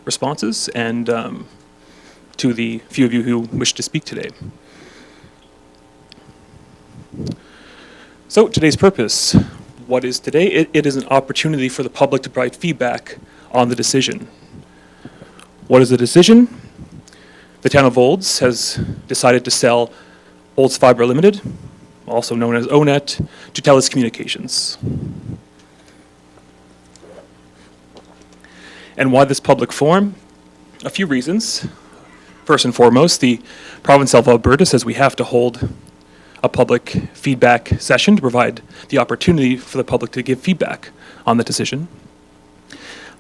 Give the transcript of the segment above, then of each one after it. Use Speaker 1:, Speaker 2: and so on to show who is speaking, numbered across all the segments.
Speaker 1: responses and to the few of you who wish to speak today. So today's purpose, what is today? It is an opportunity for the public to provide feedback on the decision. What is the decision? The town of Olds has decided to sell Olds Fibre Limited, also known as ONET, to TELUS Communications. And why this public forum? A few reasons. First and foremost, the province of Alberta says we have to hold a public feedback session to provide the opportunity for the public to give feedback on the decision.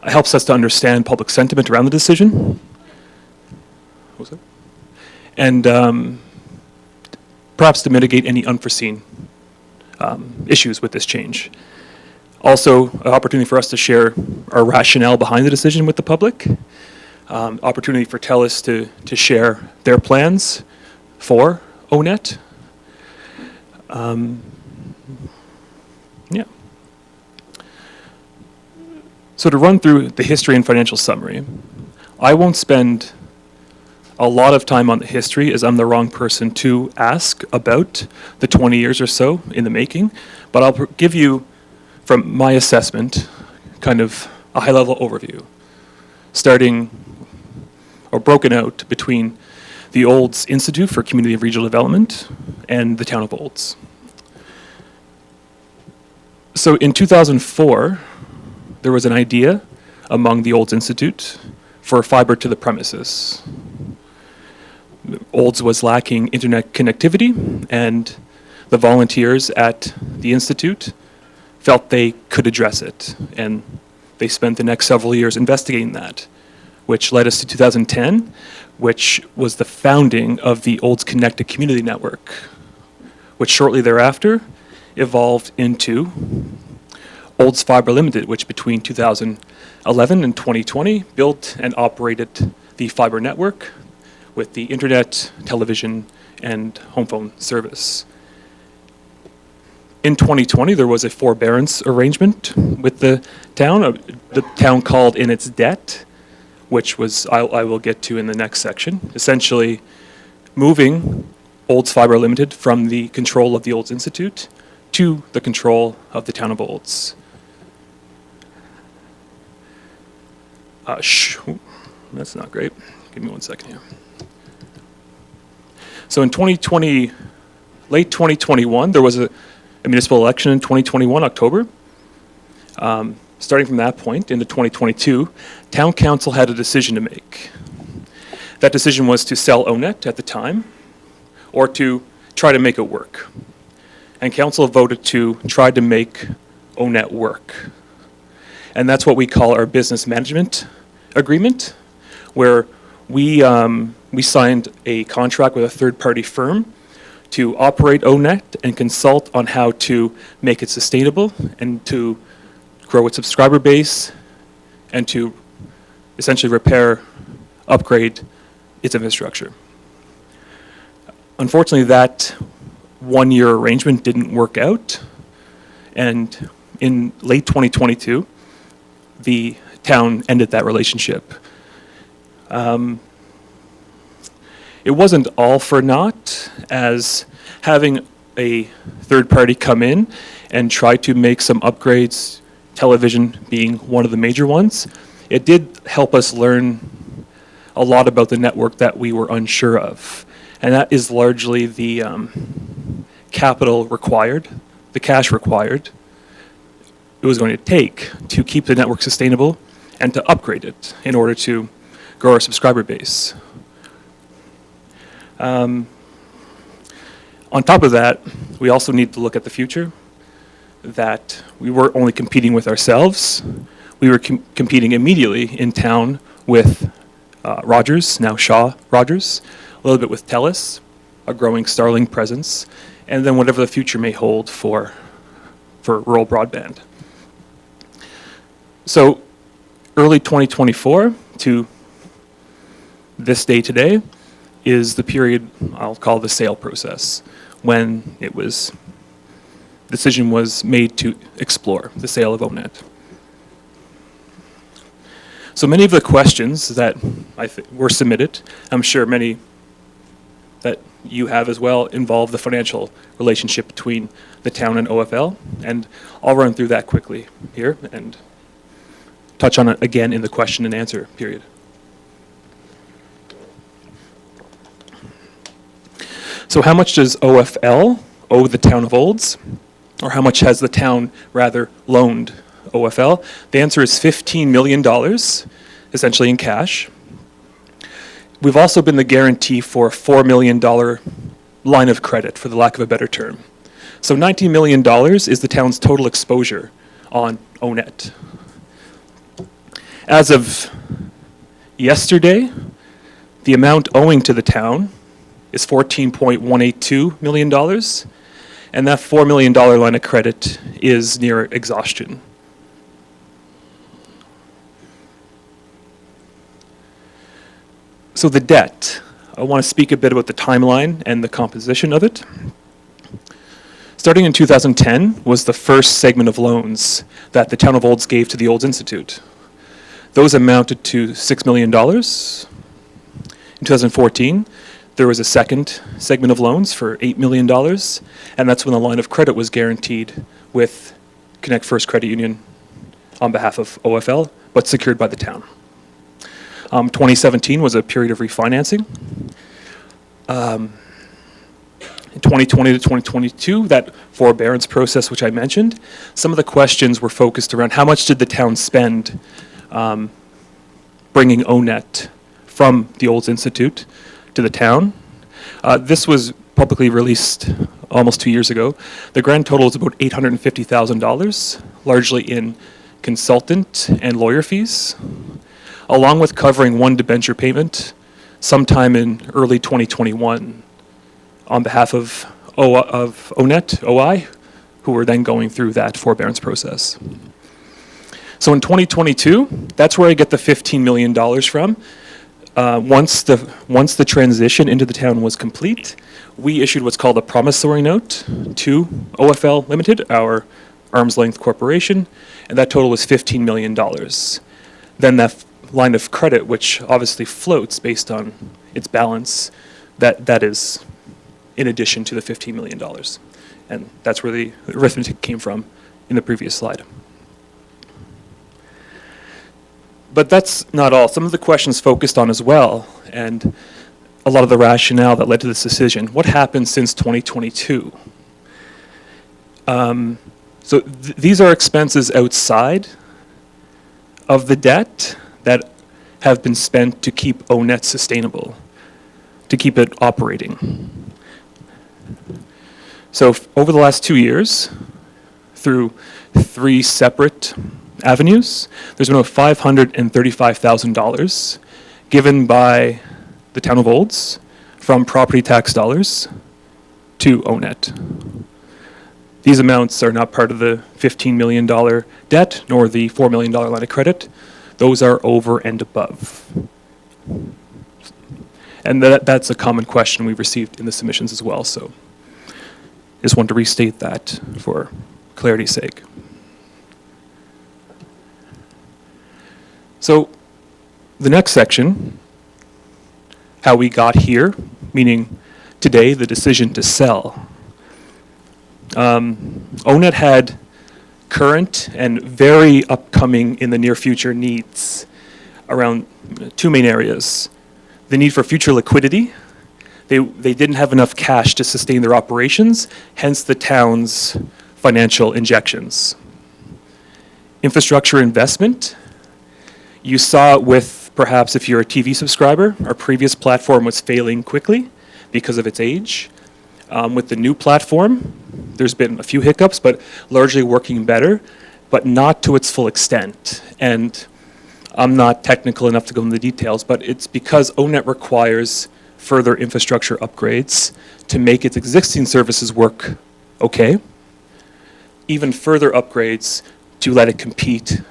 Speaker 1: It helps us to understand public sentiment around the decision. What was that? And perhaps to mitigate any unforeseen issues with this change. Also, an opportunity for us to share our rationale behind the decision with the public. Opportunity for TELUS to share their plans for ONET. Yeah. So to run through the history and financial summary, I won't spend a lot of time on the history as I'm the wrong person to ask about the 20 years or so in the making, but I'll give you, from my assessment, kind of a high-level overview, starting or broken out between the Olds Institute for Community and Regional Development and the town of Olds. So in 2004, there was an idea among the Olds Institute for fibre to the premises. Olds was lacking internet connectivity, and the volunteers at the Institute felt they could address it, and they spent the next several years investigating that, which led us to 2010, which was the founding of the Olds Connected Community Network, which shortly thereafter evolved into Olds Fibre Limited, which between 2011 and 2020 built and operated the fibre network with the internet, television, and home phone service. In 2020, there was a forbearance arrangement with the town. The town called in its debt, which was I will get to in the next section, essentially moving Olds Fibre Limited from the control of the Olds Institute to the control of the town of Olds. That's not great. Give me 1 second here. So in 2020, late 2021, there was a municipal election in 2021, October. Starting from that point into 2022, Town Council had a decision to make. That decision was to sell ONET at the time, or to try to make it work. And Council voted to try to make ONET work. And that's what we call our business management agreement, where we signed a contract with a third-party firm to operate ONET and consult on how to make it sustainable and to grow its subscriber base and to essentially repair, upgrade its infrastructure. Unfortunately, that one-year arrangement didn't work out, and in late 2022, the town ended that relationship. It wasn't all for naught, as having a third party come in and try to make some upgrades, television being one of the major ones, it did help us learn a lot about the network that we were unsure of. And that is largely the capital required, the cash required it was going to take to keep the network sustainable and to upgrade it in order to grow our subscriber base. On top of that, we also need to look at the future, that we weren't only competing with ourselves, we were competing immediately in town with Rogers, now Shaw Rogers, a little bit with TELUS, a growing Starlink presence, and then whatever the future may hold for rural broadband. So early 2024 to this day today is the period I'll call the sale process, when decision was made to explore the sale of ONET. So many of the questions that were submitted, I'm sure many that you have as well, involve the financial relationship between the town and OFL. And I'll run through that quickly here and touch on it again in the question and answer period. So how much does OFL owe the town of Olds? Or how much has the town rather loaned OFL? The answer is $15 million, essentially in cash. We've also been the guarantee for a $4 million line of credit, for the lack of a better term. So $19 million is the town's total exposure on ONET. As of yesterday, the amount owing to the town is $14.182 million, and that $4 million line of credit is near exhaustion. So the debt, I want to speak a bit about the timeline and the composition of it. Starting in 2010 was the first segment of loans that the town of Olds gave to the Olds Institute. Those amounted to $6 million. In 2014, there was a second segment of loans for $8 million, and that's when the line of credit was guaranteed with Connect First Credit Union on behalf of OFL, but secured by the town. 2017 was a period of refinancing. In 2020 to 2022, that forbearance process which I mentioned, some of the questions were focused around how much did the town spend bringing ONET from the Olds Institute to the town. This was publicly released almost 2 years ago. The grand total is about $850,000, largely in consultant and lawyer fees, along with covering one debenture payment sometime in early 2021 on behalf of ONET, OI, who were then going through that forbearance process. So in 2022, that's where I get the $15 million from. Once the transition into the town was complete, we issued what's called a promissory note to OFL Limited, our arm's length corporation, and that total was $15 million. Then that line of credit, which obviously floats based on its balance, that is in addition to the $15 million. And that's where the arithmetic came from in the previous slide. But that's not all. Some of the questions focused on as well, and a lot of the rationale that led to this decision. What happened since 2022? These are expenses outside of the debt that have been spent to keep ONET sustainable, to keep it operating. So over the last 2 years, through 3 separate avenues, there's been about $535,000 given by the town of Olds from property tax dollars to ONET. These amounts are not part of the $15 million debt nor the $4 million line of credit. Those are over and above. And that's a common question we've received in the submissions as well, so just want to restate that for clarity's sake. So the next section, how we got here, meaning today, the decision to sell. ONET had current and very upcoming in the near future needs around 2 main areas. The need for future liquidity. They didn't have enough cash to sustain their operations, hence the town's financial injections. Infrastructure investment. You saw it with, perhaps if you're a TV subscriber, our previous platform was failing quickly because of its age. With the new platform, there's been a few hiccups, but largely working better, but not to its full extent. And I'm not technical enough to go into the details, but it's because ONET requires further infrastructure upgrades to make its existing services work okay. Even further upgrades to let it compete,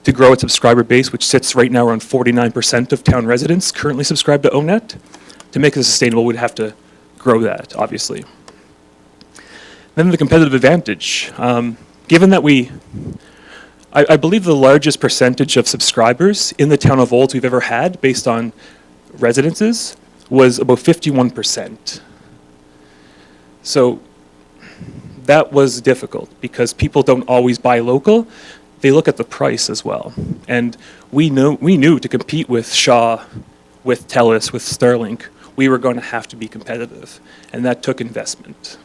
Speaker 1: to grow its subscriber base, which sits right now around 49% of town residents currently subscribe to ONET. To make it sustainable, we'd have to grow that, obviously. Then the competitive advantage. Given that we I believe the largest percentage of subscribers in the town of Olds we've ever had, based on residences, was about 51%. So that was difficult because people don't always buy local. They look at the price as well. And we knew to compete with Shaw, with TELUS, with Starlink, we were going to have to be competitive. And that took investment.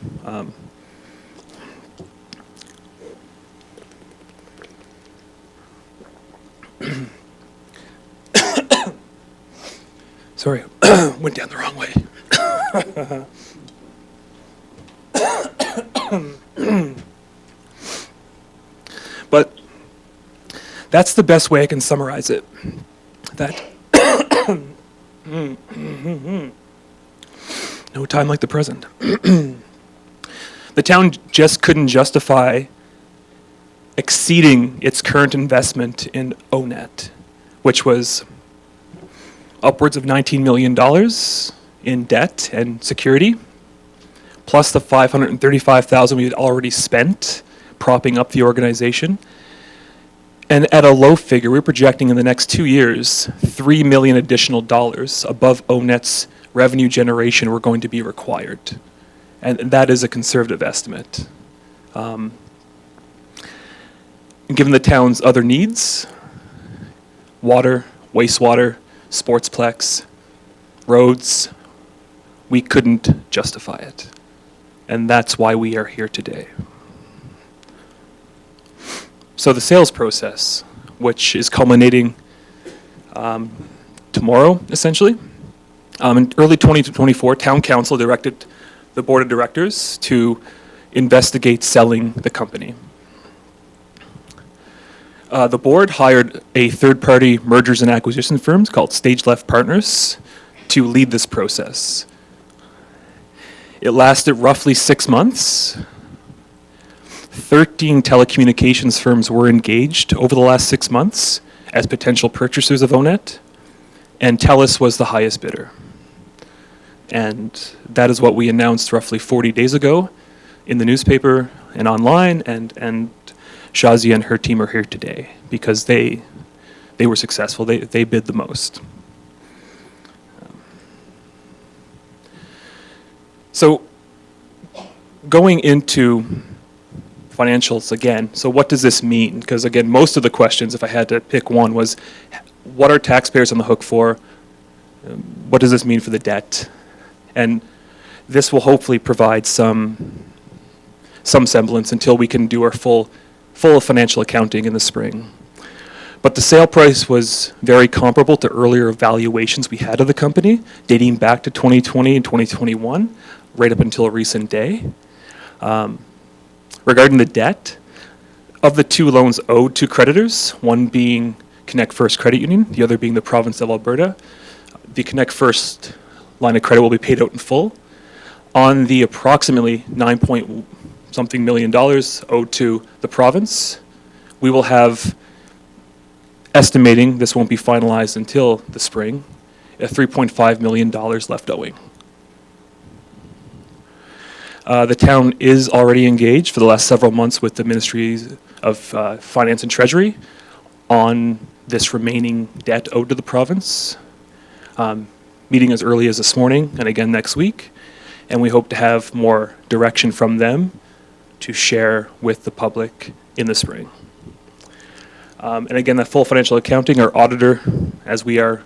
Speaker 1: Sorry, went down the wrong way. But that's the best way I can summarize it. That no time like the present. The town just couldn't justify exceeding its current investment in ONET, which was upwards of $19 million in debt and security, plus the $535,000 we had already spent propping up the organization. And at a low figure, we're projecting in the next 2 years, $3 million additional dollars above ONET's revenue generation were going to be required. And that is a conservative estimate. Given the town's other needs, water, wastewater, sportsplex, roads, we couldn't justify it. And that's why we are here today. So the sales process, which is culminating tomorrow, essentially. In early 2024, Town Council directed the Board of Directors to investigate selling the company. The board hired a third-party mergers and acquisition firm called Stage Left Partners to lead this process. It lasted roughly 6 months. 13 telecommunications firms were engaged over the last 6 months as potential purchasers of ONET, and TELUS was the highest bidder. And that is what we announced roughly 40 days ago in the newspaper and online, and Shazia and her team are here today because they were successful. They bid the most. So going into financials again, so what does this mean? Because again, most of the questions, if I had to pick one, was what are taxpayers on the hook for? What does this mean for the debt? And this will hopefully provide some semblance until we can do our full financial accounting in the spring. But the sale price was very comparable to earlier valuations we had of the company, dating back to 2020 and 2021, right up until a recent day. Regarding the debt, of the 2 loans owed to creditors, one being Connect First Credit Union, the other being the province of Alberta, the Connect First line of credit will be paid out in full. On the approximately $9-something million owed to the province, we will have, estimating this won't be finalized until the spring, $3.5 million left owing. The town is already engaged for the last several months with the Ministries of Finance and Treasury on this remaining debt owed to the province, meeting as early as this morning and again next week. And we hope to have more direction from them to share with the public in the spring. And again, that full financial accounting, our auditor, as we are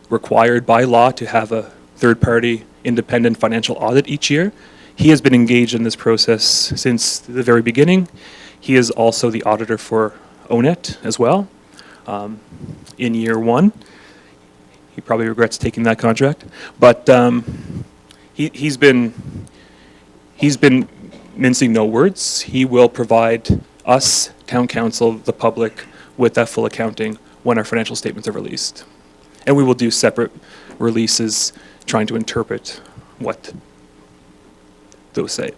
Speaker 1: required by law to have a third-party independent financial audit each year, he has been engaged in this process since the very beginning. He is also the auditor for ONET as well in year 1. He probably regrets taking that contract, but he's been mincing no words. He will provide us, Town Council, the public, with that full accounting when our financial statements are released. And we will do separate releases trying to interpret what those say.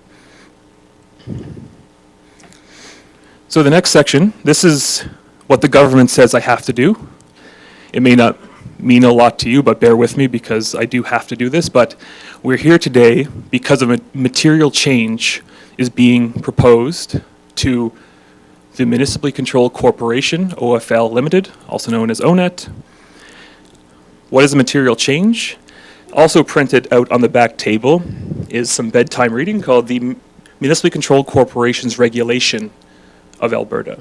Speaker 1: So the next section, this is what the government says I have to do. It may not mean a lot to you, but bear with me because I do have to do this. But we're here today because of a material change is being proposed to the Municipally Controlled Corporation, OFL Limited, also known as ONET. What is a material change? Also printed out on the back table is some bedtime reading called the Municipally Controlled Corporations Regulation of Alberta,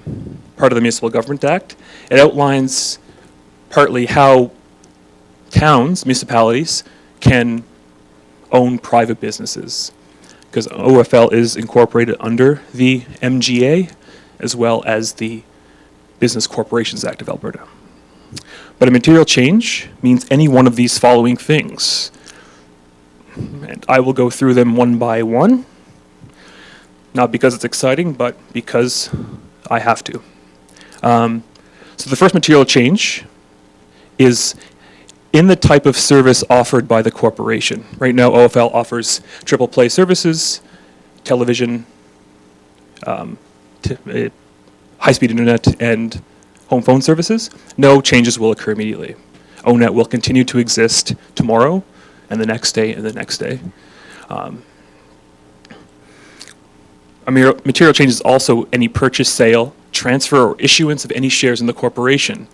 Speaker 1: part of the Municipal Government Act. It outlines partly how towns, municipalities, can own private businesses, because OFL is incorporated under the MGA as well as the Business Corporations Act of Alberta. But a material change means any one of these following things. And I will go through them one by one, not because it's exciting, but because I have to. So the first material change is in the type of service offered by the corporation. Right now, OFL offers triple play services, television, high-speed internet, and home phone services. No changes will occur immediately. ONET will continue to exist tomorrow, and the next day, and the next day. A material change is also any purchase, sale, transfer, or issuance of any shares in the corporation.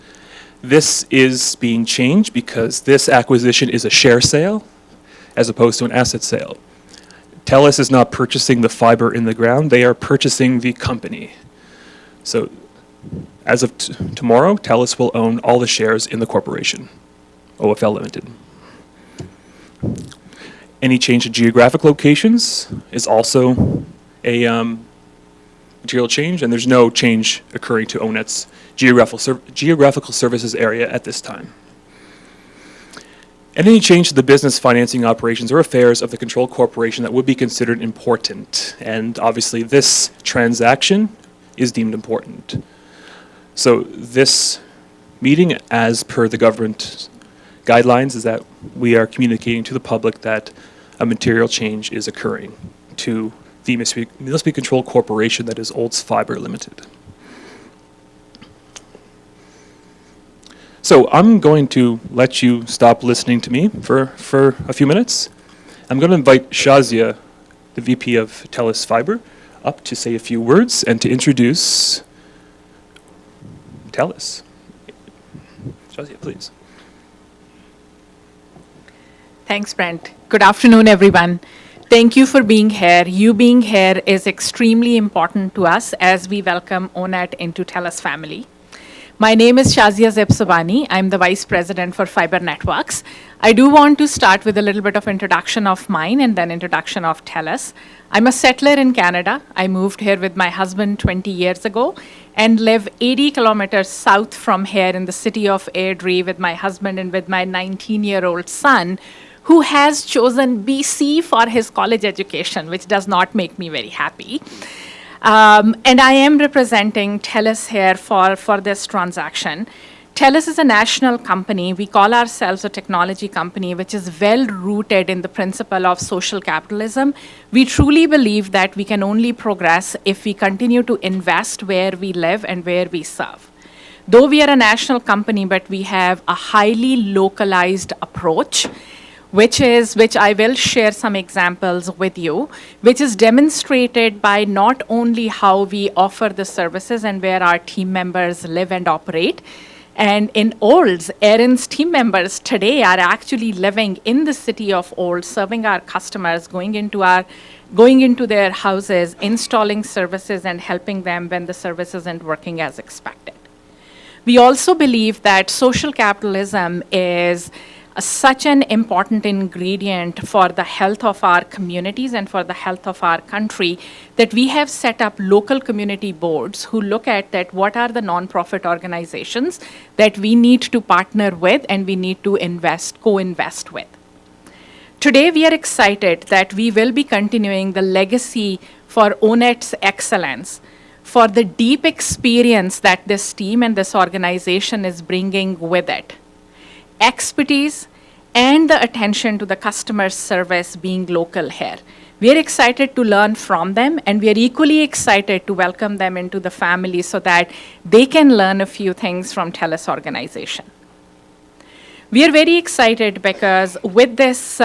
Speaker 1: This is being changed because this acquisition is a share sale as opposed to an asset sale. TELUS is not purchasing the fiber in the ground, they are purchasing the company. So as of tomorrow, TELUS will own all the shares in the corporation, OFL Limited. Any change in geographic locations is also a material change, and there's no change occurring to ONET's geographical services area at this time. And any change to the business, financing, operations, or affairs of the controlled corporation that would be considered important. And obviously this transaction is deemed important. So this meeting, as per the government guidelines, is that we are communicating to the public that a material change is occurring to the municipally controlled corporation that is Olds Fibre Limited. So I'm going to let you stop listening to me for a few minutes. I'm going to invite Shazia, the VP of TELUS Fibre, up to say a few words and to introduce TELUS. Shazia, please.
Speaker 2: Thanks, Brent. Good afternoon, everyone. Thank you for being here. You being here is extremely important to us as we welcome ONET into TELUS family. My name is Shazia Zebsobani. I'm the Vice President for Fiber Networks. I do want to start with a little bit of introduction of mine and then introduction of TELUS. I'm a settler in Canada. I moved here with my husband 20 years ago and live 80 kilometers south from here in the city of Airdrie with my husband and with my 19-year-old son, who has chosen BC for his college education, which does not make me very happy. And I am representing TELUS here for this transaction. TELUS is a national company. We call ourselves a technology company, which is well rooted in the principle of social capitalism. We truly believe that we can only progress if we continue to invest where we live and where we serve. Though we are a national company, but we have a highly localized approach, which I will share some examples with you, which is demonstrated by not only how we offer the services and where our team members live and operate. And in Olds, Erin's team members today are actually living in the city of Olds, serving our customers, going into their houses, installing services and helping them when the service isn't working as expected. We also believe that social capitalism is such an important ingredient for the health of our communities and for the health of our country that we have set up local community boards who look at that what are the nonprofit organizations that we need to partner with and we need to co-invest with. Today we are excited that we will be continuing the legacy for ONET's excellence, for the deep experience that this team and this organization is bringing with it. Expertise and the attention to the customer service being local here. We are excited to learn from them, and we are equally excited to welcome them into the family so that they can learn a few things from TELUS organization. We are very excited because with this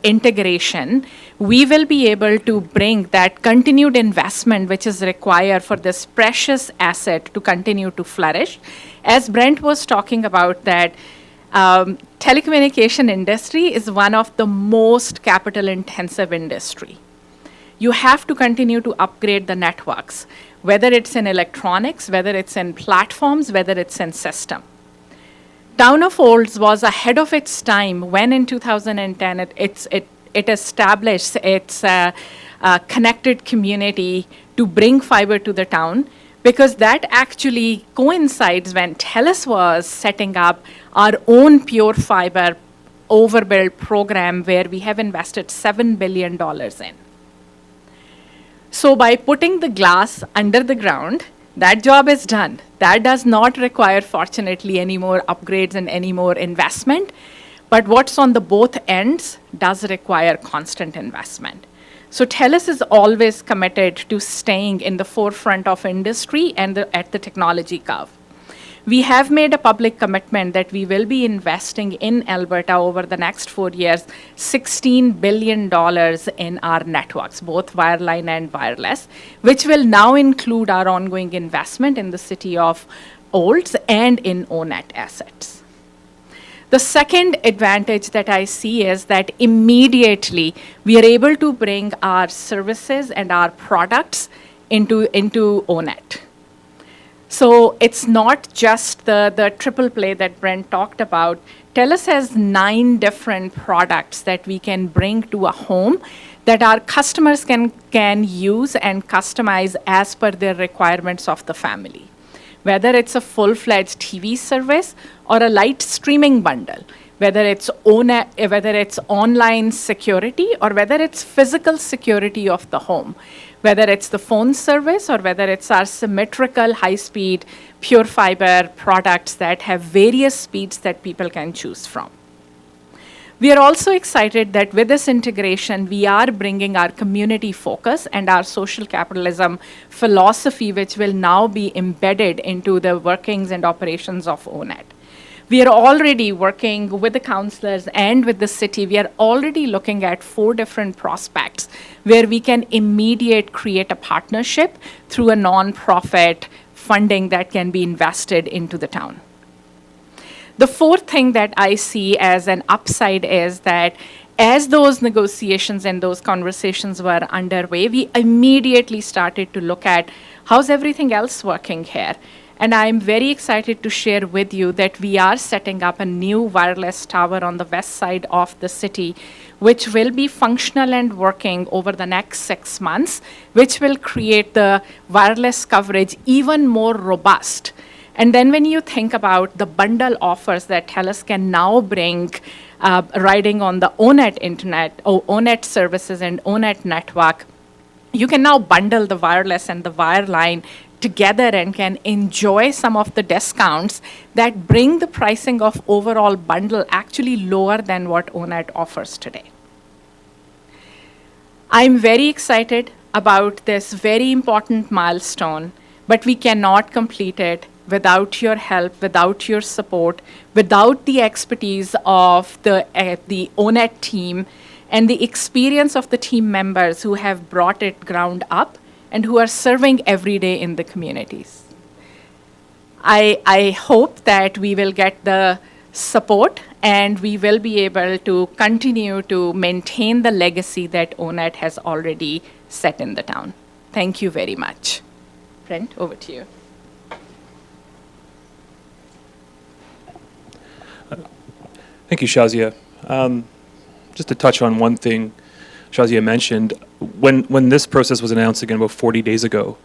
Speaker 2: integration, we will be able to bring that continued investment which is required for this precious asset to continue to flourish. As Brent was talking about that, telecommunication industry is one of the most capital intensive industry. You have to continue to upgrade the networks, whether it's in electronics, whether it's in platforms, whether it's in system. Town of Olds was ahead of its time when in 2010 it established its connected community to bring fiber to the town, because that actually coincides when TELUS was setting up our own pure fiber overbuild program where we have invested $7 billion in. So by putting the glass under the ground, that job is done. That does not require, fortunately, any more upgrades and any more investment. But what's on the both ends does require constant investment. So TELUS is always committed to staying in the forefront of industry and at the technology curve. We have made a public commitment that we will be investing in Alberta over the next 4 years, $16 billion in our networks, both wireline and wireless, which will now include our ongoing investment in the city of Olds and in ONET assets. The second advantage that I see is that immediately we are able to bring our services and our products into ONET. So it's not just the triple play that Brent talked about. TELUS has 9 different products that we can bring to a home that our customers can use and customize as per their requirements of the family. Whether it's a full-fledged TV service or a light streaming bundle, whether it's online security or whether it's physical security of the home, whether it's the phone service or whether it's our symmetrical high-speed pure fiber products that have various speeds that people can choose from. We are also excited that with this integration, we are bringing our community focus and our social capitalism philosophy, which will now be embedded into the workings and operations of ONET. We are already working with the councillors and with the city. We are already looking at 4 different prospects where we can immediately create a partnership through a non-profit funding that can be invested into the town. The fourth thing that I see as an upside is that as those negotiations and those conversations were underway, we immediately started to look at how's everything else working here. And I'm very excited to share with you that we are setting up a new wireless tower on the west side of the city, which will be functional and working over the next 6 months, which will create the wireless coverage even more robust. And then when you think about the bundle offers that TELUS can now bring riding on the ONET internet, or ONET services and ONET network, you can now bundle the wireless and the wireline together and can enjoy some of the discounts that bring the pricing of overall bundle actually lower than what ONET offers today. I'm very excited about this very important milestone, but we cannot complete it without your help, without your support, without the expertise of the ONET team and the experience of the team members who have brought it ground up and who are serving every day in the communities. I hope that we will get the support and we will be able to continue to maintain the legacy that ONET has already set in the town. Thank you very much. Brent, over to you.
Speaker 1: Thank you, Shazia. Just to touch on one thing Shazia mentioned, when this process was announced again about 40 days ago,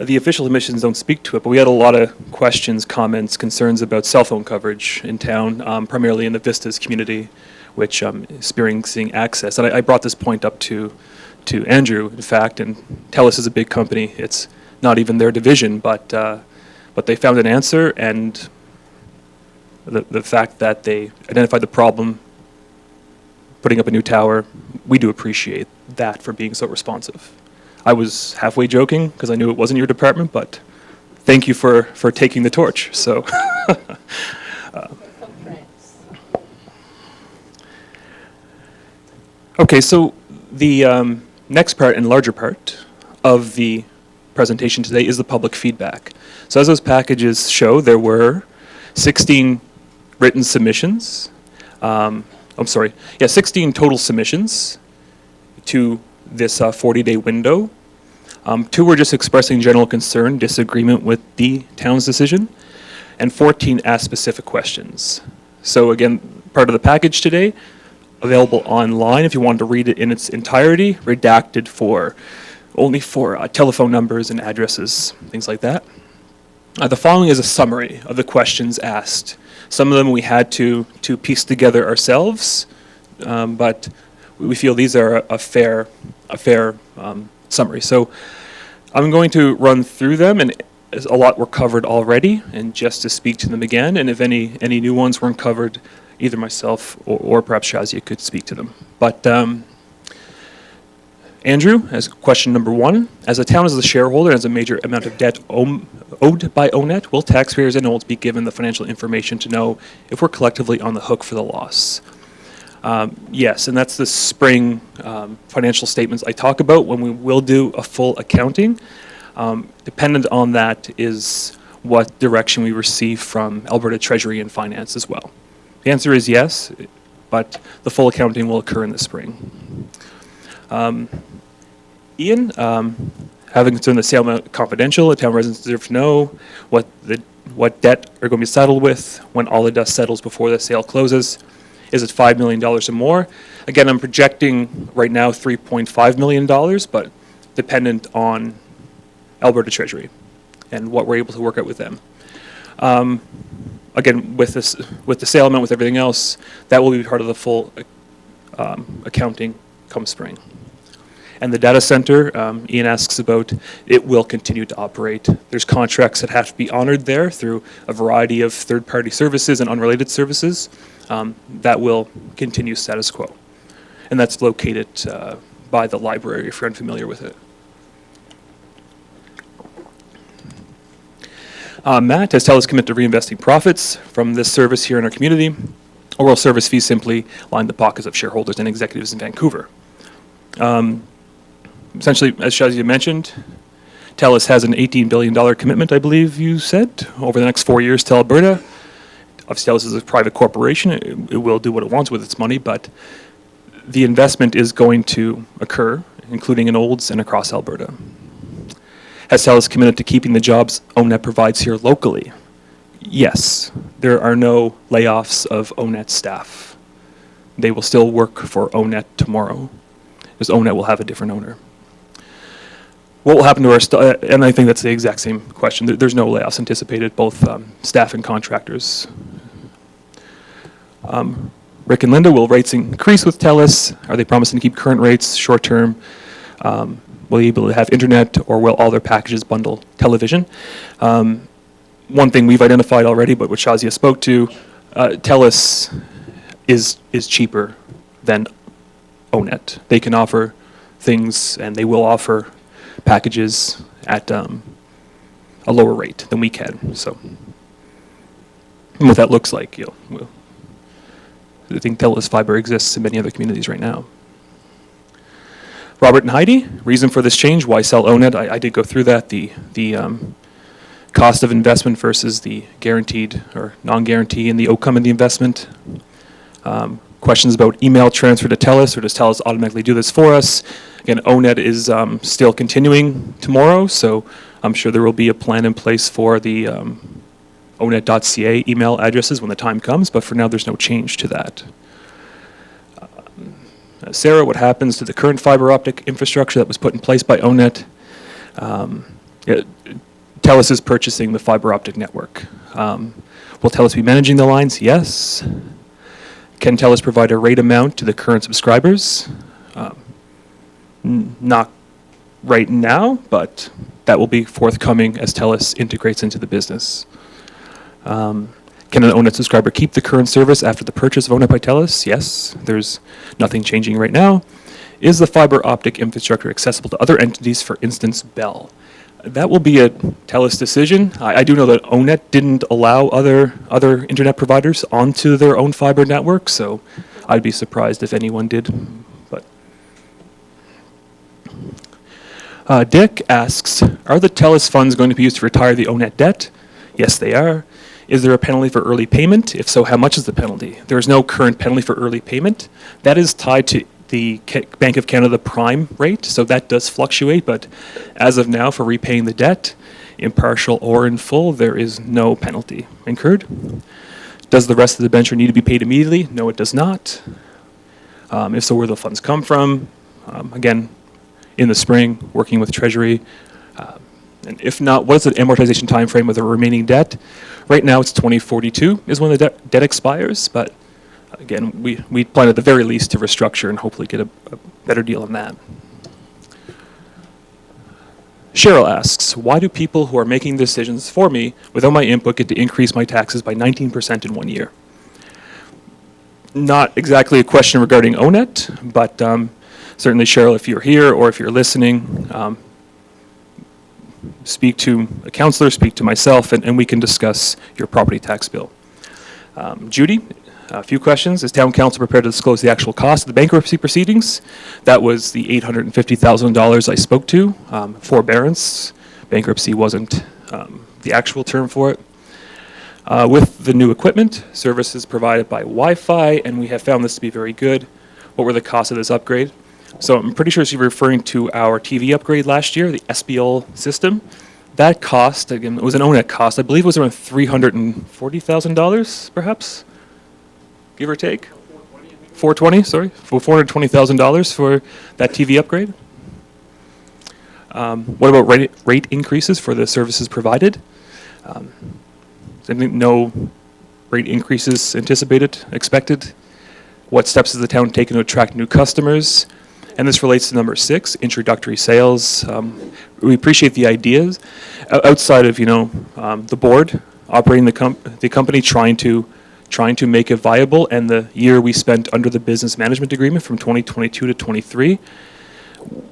Speaker 1: the official admissions don't speak to it, but we had a lot of questions, comments, concerns about cell phone coverage in town, primarily in the Vistas community, which is experiencing access. And I brought this point up to Andrew, in fact, and TELUS is a big company. It's not even their division, but they found an answer, and the fact that they identified the problem, putting up a new tower, we do appreciate that for being so responsive. I was halfway joking because I knew it wasn't your department, but thank you for taking the torch. So, Okay, so the next part and larger part of the presentation today is the public feedback. So as those packages show, there were 16 written submissions. 16 total submissions to this 40-day window. 2 were just expressing general concern, disagreement with the town's decision, and 14 asked specific questions. So again, part of the package today, available online if you wanted to read it in its entirety, redacted only for telephone numbers and addresses, things like that. The following is a summary of the questions asked. Some of them we had to piece together ourselves, but we feel these are a fair summary. So I'm going to run through them, and a lot were covered already, and just to speak to them again, and if any new ones weren't covered, either myself or perhaps Shazia could speak to them. But Andrew, as question number 1, as a town as a shareholder and as a major amount of debt owed by ONET, will taxpayers and olds be given the financial information to know if we're collectively on the hook for the loss? Yes, and that's the spring financial statements I talk about when we will do a full accounting. Dependent on that is what direction we receive from Alberta Treasury and Finance as well. The answer is yes, but the full accounting will occur in the spring. Ian, having concern the sale amount confidential, the town residents deserve to know what debt are going to be settled with when all the dust settles before the sale closes. Is it $5 million or more? Again, I'm projecting right now $3.5 million, but dependent on Alberta Treasury and what we're able to work out with them. Again, with the sale amount, with everything else, that will be part of the full accounting come spring. And the data center, Ian asks about, it will continue to operate. There's contracts that have to be honored there through a variety of third-party services and unrelated services. That will continue status quo. And that's located by the library, if you're unfamiliar with it. Matt has TELUS commit to reinvesting profits from this service here in our community, or will service fees simply line the pockets of shareholders and executives in Vancouver? Essentially, as Shazia mentioned, TELUS has an $18 billion commitment, I believe you said, over the next 4 years to Alberta. Obviously, TELUS is a private corporation. It will do what it wants with its money, but the investment is going to occur, including in Olds and across Alberta. Has TELUS committed to keeping the jobs ONET provides here locally? Yes. There are no layoffs of ONET staff. They will still work for ONET tomorrow, because ONET will have a different owner. What will happen to our and I think that's the exact same question. There's no layoffs anticipated, both staff and contractors. Rick and Linda, will rates increase with TELUS? Are they promising to keep current rates short term? Will they be able to have internet, or will all their packages bundle television? One thing we've identified already, but what Shazia spoke to, TELUS is cheaper than ONET. They can offer things, and they will offer packages at a lower rate than we can. So, and what that looks like, I think TELUS Fibre exists in many other communities right now. Robert and Heidi, reason for this change, why sell ONET? I did go through that, the cost of investment versus the guaranteed or non-guarantee and the outcome of the investment. Questions about email transfer to TELUS, or does TELUS automatically do this for us? Again, ONET is still continuing tomorrow, so I'm sure there will be a plan in place for the onet.ca email addresses when the time comes, but for now there's no change to that. Sarah, what happens to the current fiber optic infrastructure that was put in place by ONET? TELUS is purchasing the fiber optic network. Will TELUS be managing the lines? Yes. Can TELUS provide a rate amount to the current subscribers? Not right now, but that will be forthcoming as TELUS integrates into the business. Can an ONET subscriber keep the current service after the purchase of ONET by TELUS? Yes, there's nothing changing right now. Is the fiber optic infrastructure accessible to other entities, for instance, Bell? That will be a TELUS decision. I do know that ONET didn't allow other internet providers onto their own fiber network, so I'd be surprised if anyone did. But Dick asks, are the TELUS funds going to be used to retire the ONET debt? Yes, they are. Is there a penalty for early payment? If so, how much is the penalty? There is no current penalty for early payment. That is tied to the Bank of Canada prime rate, so that does fluctuate, but as of now, for repaying the debt, in partial or in full, there is no penalty incurred. Does the rest of the debenture need to be paid immediately? No, it does not. If so, where do the funds come from? Again, in the spring, working with Treasury. And if not, what is the amortization time frame of the remaining debt? Right now, it's 2042 is when the debt expires, but again, we plan at the very least to restructure and hopefully get a better deal on that. Cheryl asks, why do people who are making decisions for me without my input get to increase my taxes by 19% in 1 year? Not exactly a question regarding ONET, but certainly, Cheryl, if you're here or if you're listening, speak to a counselor, speak to myself, and we can discuss your property tax bill. Judy, a few questions. Is Town Council prepared to disclose the actual cost of the bankruptcy proceedings? That was the $850,000 I spoke to. Forbearance. Bankruptcy wasn't the actual term for it. With the new equipment, services provided by Wi-Fi, and we have found this to be very good. What were the costs of this upgrade? So I'm pretty sure she's referring to our TV upgrade last year, the SBL system. That cost, again, it was an ONET cost. I believe it was around $340,000, perhaps, give or take. $420,000, sorry, for $420,000 for that TV upgrade. What about rate increases for the services provided? No rate increases anticipated, expected. What steps has the town taken to attract new customers? And this relates to number 6, introductory sales. We appreciate the ideas. Outside of, the board operating the company, trying to make it viable, and the year we spent under the business management agreement from 2022 to 23,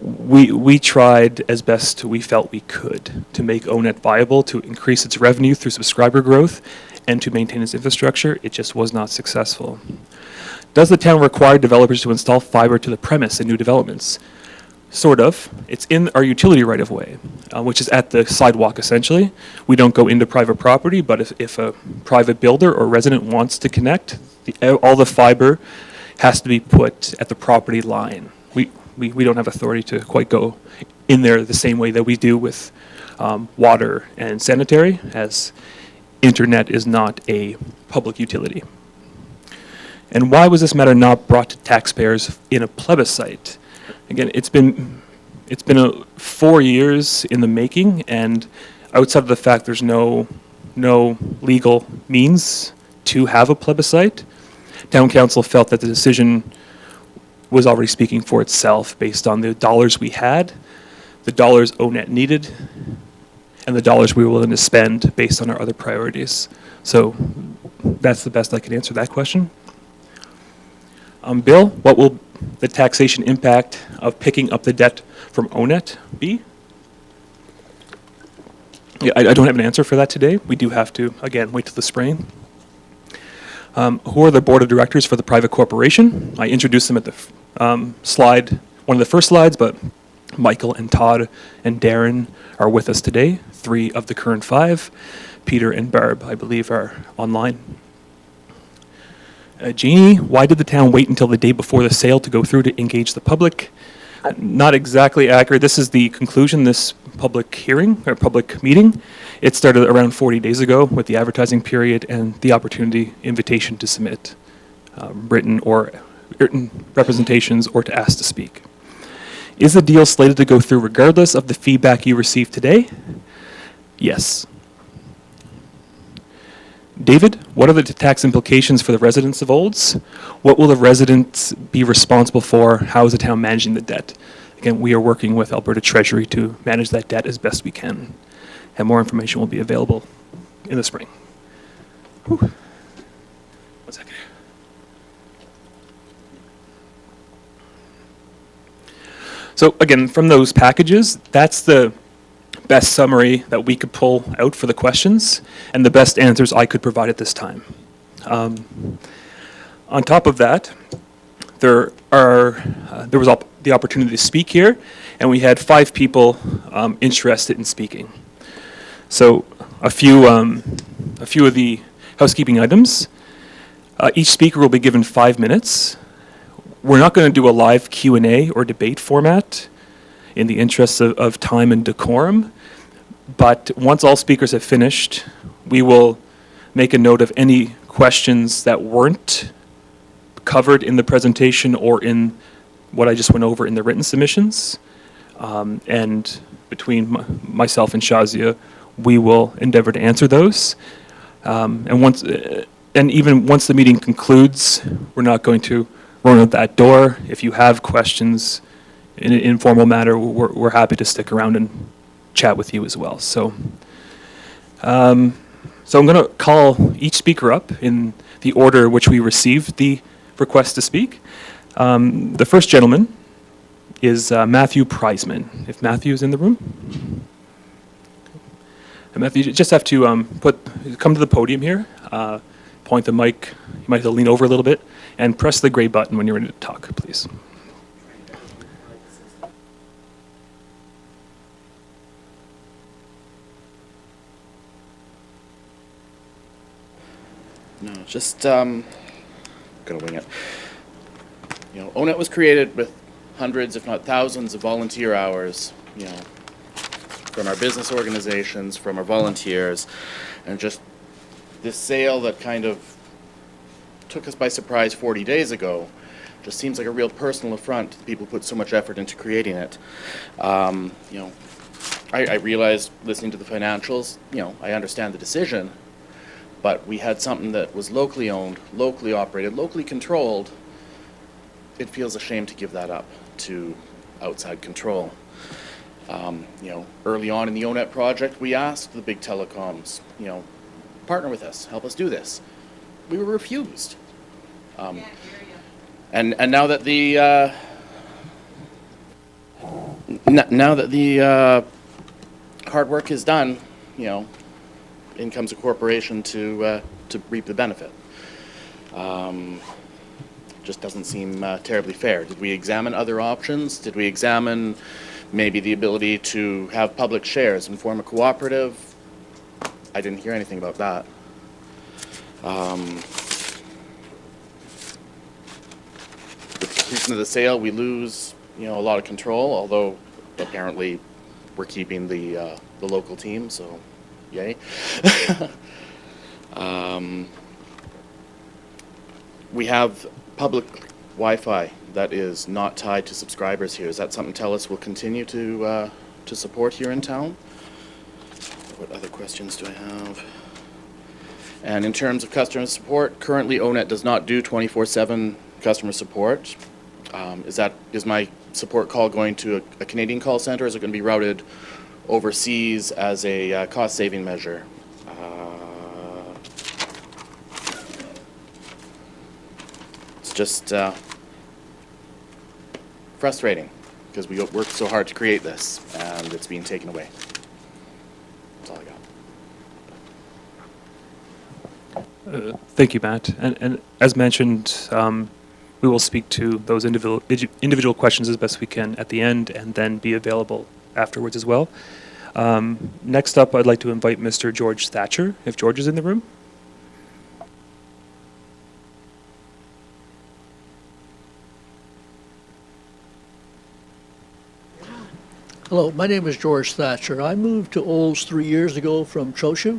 Speaker 1: we tried as best we felt we could to make ONET viable, to increase its revenue through subscriber growth, and to maintain its infrastructure. It just was not successful. Does the town require developers to install fiber to the premise in new developments? Sort of. It's in our utility right-of-way, which is at the sidewalk, essentially. We don't go into private property, but if a private builder or resident wants to connect, all the fiber has to be put at the property line. We don't have authority to quite go in there the same way that we do with water and sanitary, as internet is not a public utility. And why was this matter not brought to taxpayers in a plebiscite? Again, it's been 4 years in the making, and outside of the fact there's no legal means to have a plebiscite, Town Council felt that the decision was already speaking for itself based on the dollars we had, the dollars ONET needed, and the dollars we were willing to spend based on our other priorities. So that's the best I can answer that question. Bill, what will the taxation impact of picking up the debt from ONET be? Yeah, I don't have an answer for that today. We do have to, again, wait till the spring. Who are the board of directors for the private corporation? I introduced them at the slide, one of the first slides, but Michael and Todd and Darren are with us today. 3 of the current 5. Peter and Barb, I believe, are online. Jeannie, why did the town wait until the day before the sale to go through to engage the public? Not exactly accurate. This is the conclusion, this public hearing or public meeting. It started around 40 days ago with the advertising period and the opportunity invitation to submit written representations or to ask to speak. Is the deal slated to go through regardless of the feedback you received today? Yes. David, what are the tax implications for the residents of Olds? What will the residents be responsible for? How is the town managing the debt? Again, we are working with Alberta Treasury to manage that debt as best we can. And more information will be available in the spring. Whew. 1 second. So again, from those packages, that's the best summary that we could pull out for the questions and the best answers I could provide at this time. On top of that, there there was the opportunity to speak here, and we had 5 people interested in speaking. So a few of the housekeeping items. Each speaker will be given 5 minutes. We're not going to do a live Q&A or debate format in the interests of time and decorum, but once all speakers have finished, we will make a note of any questions that weren't covered in the presentation or in what I just went over in the written submissions. And between myself and Shazia, we will endeavor to answer those. And even once the meeting concludes, we're not going to run out that door. If you have questions in an informal manner, we're happy to stick around and chat with you as well. So I'm going to call each speaker up in the order which we received the request to speak. The first gentleman is Matthew Prizeman. If Matthew is in the room. And Matthew, you just have to come to the podium here, point the mic, you might have to lean over a little bit, and press the gray button when you're ready to talk, please.
Speaker 3: No, just gonna wing it. You know, ONET was created with hundreds, if not thousands, of volunteer hours. You know, from our business organizations, from our volunteers, and just this sale that kind of took us by surprise 40 days ago just seems like a real personal affront to the people who put so much effort into creating it. You know, I realized listening to the financials, you know, I understand the decision, but we had something that was locally owned, locally operated, locally controlled. It feels a shame to give that up to outside control. You know, early on in the ONET project, we asked the big telecoms, you know, partner with us, help us do this. We were refused. And now that the hard work is done, you know, in comes a corporation to reap the benefit. Just doesn't seem terribly fair. Did we examine other options? Did we examine maybe the ability to have public shares and form a cooperative? I didn't hear anything about that. With the completion of the sale, we lose, you know, a lot of control, although apparently we're keeping the local team, so yay. We have public Wi-Fi that is not tied to subscribers here. Is that something TELUS will continue to support here in town? What other questions do I have? And in terms of customer support, currently ONET does not do 24/7 customer support. Is my support call going to a Canadian call center, or is it going to be routed overseas as a cost-saving measure? It's just frustrating because we worked so hard to create this and it's being taken away. That's all I got.
Speaker 1: Thank you, Matt. And as mentioned, we will speak to those individual questions as best we can at the end and then be available afterwards as well. Next up, I'd like to invite Mr. George Thatcher, if George is in the room.
Speaker 4: Hello, my name is George Thatcher. I moved to Olds 3 years ago from Choshu.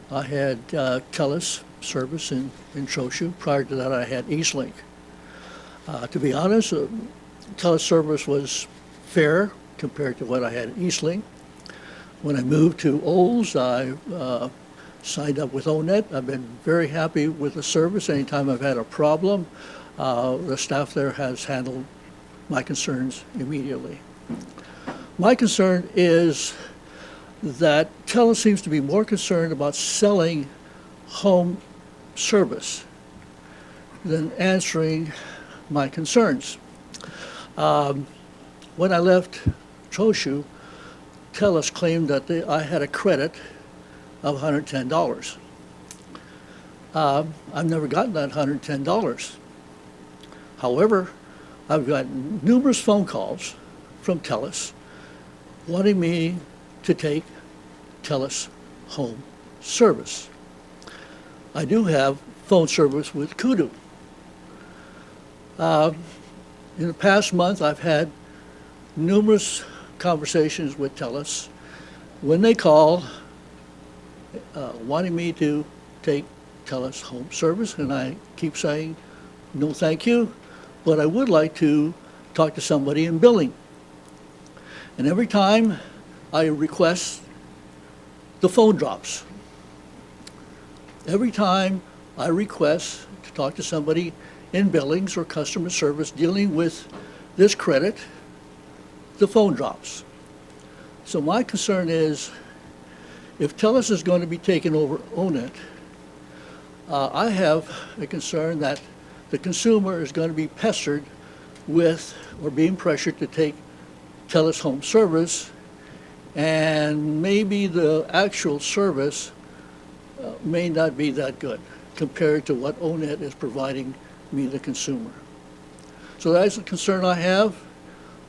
Speaker 4: I had TELUS service in Choshu. Prior to that, I had Eastlink. To be honest, TELUS service was fair compared to what I had at Eastlink. When I moved to Olds, I signed up with ONET. I've been very happy with the service. Anytime I've had a problem, the staff there has handled my concerns immediately. My concern is that TELUS seems to be more concerned about selling home service than answering my concerns. When I left Choshu, TELUS claimed that I had a credit of $110. I've never gotten that $110. However, I've gotten numerous phone calls from TELUS wanting me to take TELUS home service. I do have phone service with Kudu. In the past month, I've had numerous conversations with TELUS. When they call, wanting me to take TELUS home service, and I keep saying, no thank you, but I would like to talk to somebody in billing. And every time I request, the phone drops. Every time I request to talk to somebody in billings or customer service dealing with this credit, the phone drops. So my concern is, if TELUS is going to be taking over ONET, I have a concern that the consumer is going to be pestered with or being pressured to take TELUS home service, and maybe the actual service may not be that good compared to what ONET is providing me, the consumer. So that's a concern I have,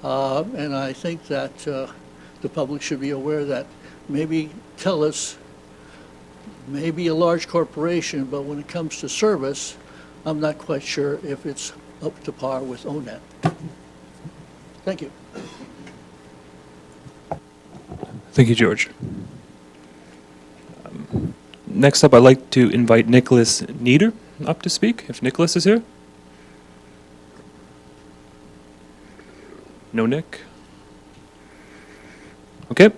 Speaker 4: and I think that the public should be aware that maybe TELUS may be a large corporation, but when it comes to service, I'm not quite sure if it's up to par with ONET. Thank you.
Speaker 1: Thank you, George. Next up, I'd like to invite Nicholas Nieder up to speak, if Nicholas is here. No Nick? Okay,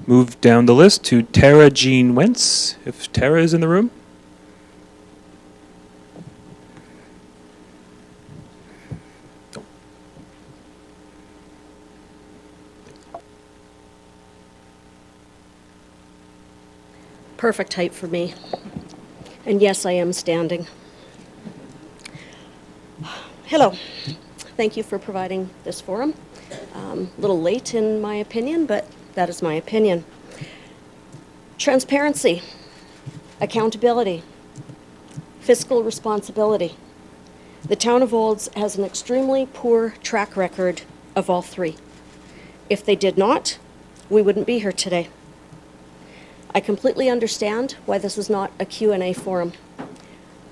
Speaker 1: move down the list to Tara Jean Wentz, if Tara is in the room.
Speaker 5: Perfect height for me. And yes, I am standing. Hello. Thank you for providing this forum. A little late in my opinion, but that is my opinion. Transparency, accountability, fiscal responsibility. The town of Olds has an extremely poor track record of all three. If they did not, we wouldn't be here today. I completely understand why this is not a Q&A forum.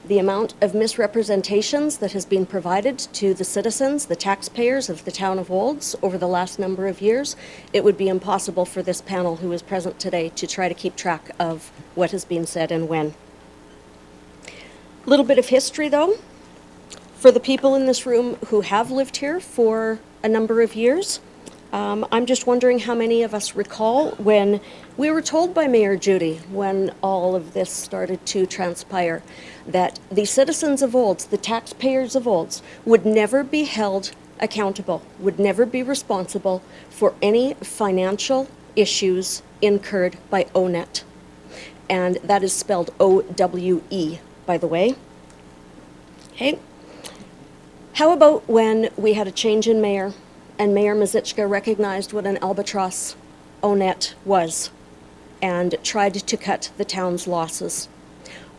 Speaker 5: The amount of misrepresentations that has been provided to the citizens, the taxpayers of the town of Olds over the last number of years, it would be impossible for this panel who is present today to try to keep track of what has been said and when. A little bit of history, though. For the people in this room who have lived here for a number of years, I'm just wondering how many of us recall when we were told by Mayor Judy, when all of this started to transpire, that the citizens of Olds, the taxpayers of Olds, would never be held accountable, would never be responsible for any financial issues incurred by ONET. And that is spelled O-W-E, by the way. Okay. How about when we had a change in mayor, and Mayor Mazichka recognized what an albatross ONET was and tried to cut the town's losses.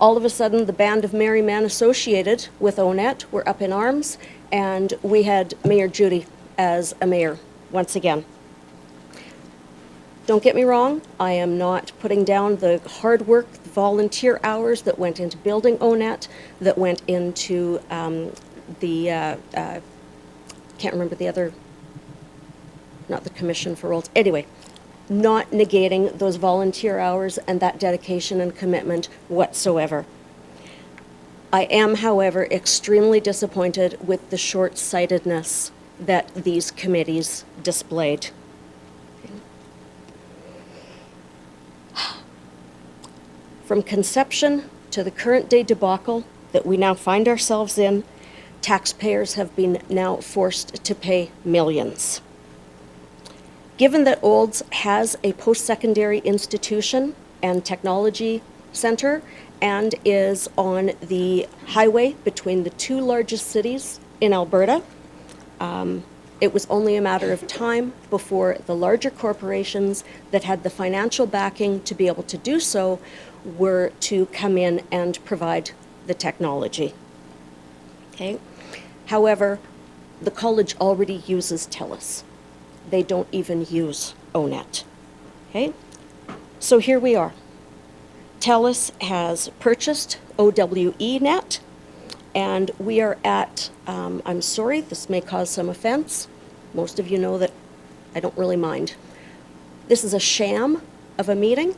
Speaker 5: All of a sudden, the band of merry men associated with ONET were up in arms, and we had Mayor Judy as a mayor once again. Don't get me wrong, I am not putting down the hard work, the volunteer hours that went into building ONET, that went into can't remember the other, not the Commission for Olds. Anyway, not negating those volunteer hours and that dedication and commitment whatsoever. I am, however, extremely disappointed with the short-sightedness that these committees displayed. From conception to the current day debacle that we now find ourselves in, taxpayers have been now forced to pay millions. Given that Olds has a post-secondary institution and technology center and is on the highway between the two largest cities in Alberta, it was only a matter of time before the larger corporations that had the financial backing to be able to do so were to come in and provide the technology. Okay. However, the college already uses TELUS. They don't even use ONET. Okay? So here we are. TELUS has purchased OWEnet, and we are at, I'm sorry, this may cause some offense. Most of you know that I don't really mind. This is a sham of a meeting,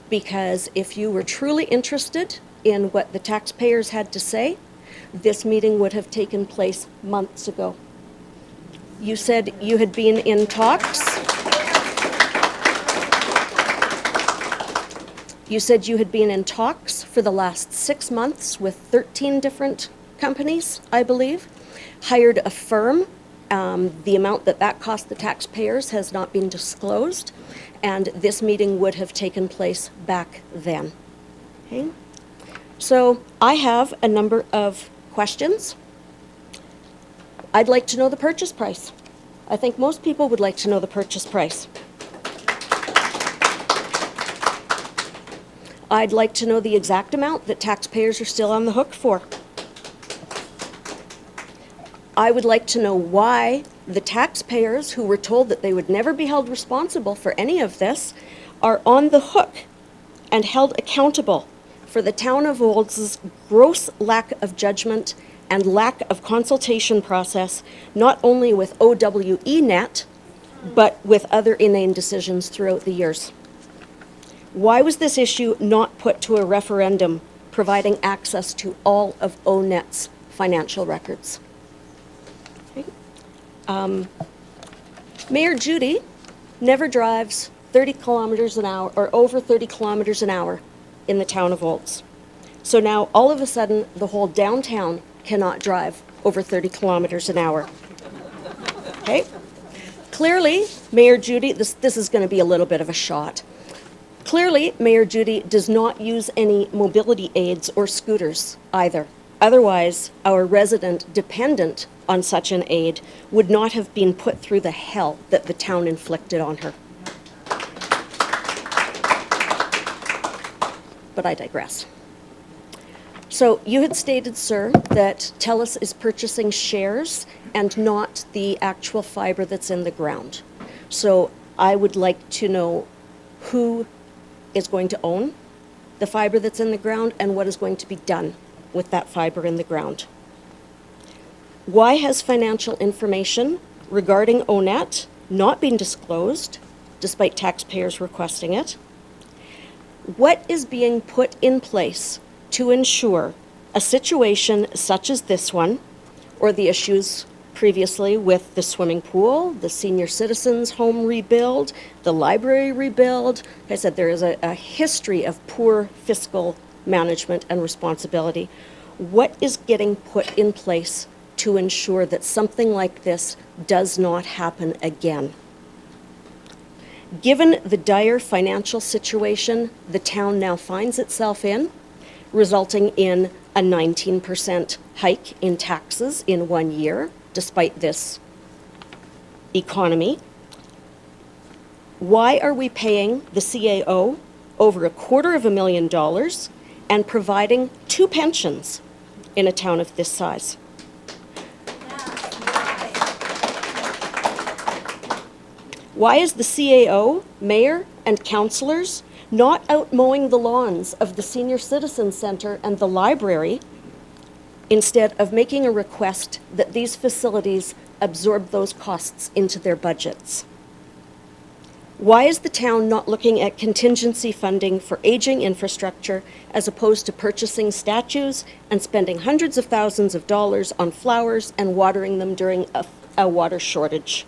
Speaker 5: because if you were truly interested in what the taxpayers had to say, this meeting would have taken place months ago. You said you had been in talks. You said you had been in talks for the last 6 months with 13 different companies, I believe, hired a firm. The amount that cost the taxpayers has not been disclosed, and this meeting would have taken place back then. Okay? So I have a number of questions. I'd like to know the purchase price. I think most people would like to know the purchase price. I'd like to know the exact amount that taxpayers are still on the hook for. I would like to know why the taxpayers who were told that they would never be held responsible for any of this are on the hook and held accountable for the town of Olds' gross lack of judgment and lack of consultation process, not only with OWEnet, but with other inane decisions throughout the years. Why was this issue not put to a referendum, providing access to all of ONET's financial records? Okay. Mayor Judy never drives 30 kilometers an hour or over 30 kilometers an hour in the town of Olds. So now all of a sudden the whole downtown cannot drive over 30 kilometers an hour. Okay? Clearly, Mayor Judy, this is going to be a little bit of a shot. Clearly, Mayor Judy does not use any mobility aids or scooters either. Otherwise, our resident dependent on such an aid would not have been put through the hell that the town inflicted on her. But I digress. So you had stated, sir, that TELUS is purchasing shares and not the actual fibre that's in the ground. So I would like to know who is going to own the fibre that's in the ground and what is going to be done with that fibre in the ground. Why has financial information regarding ONET not been disclosed, despite taxpayers requesting it? What is being put in place to ensure a situation such as this one, or the issues previously with the swimming pool, the senior citizens' home rebuild, the library rebuild? Like I said, there is a history of poor fiscal management and responsibility. What is getting put in place to ensure that something like this does not happen again? Given the dire financial situation the town now finds itself in, resulting in a 19% hike in taxes in 1 year, despite this economy, why are we paying the CAO over $250,000 and providing 2 pensions in a town of this size? Why is the CAO, mayor, and councillors not out mowing the lawns of the Senior Citizen Centre and the library, instead of making a request that these facilities absorb those costs into their budgets? Why is the town not looking at contingency funding for aging infrastructure as opposed to purchasing statues and spending hundreds of thousands of dollars on flowers and watering them during a water shortage?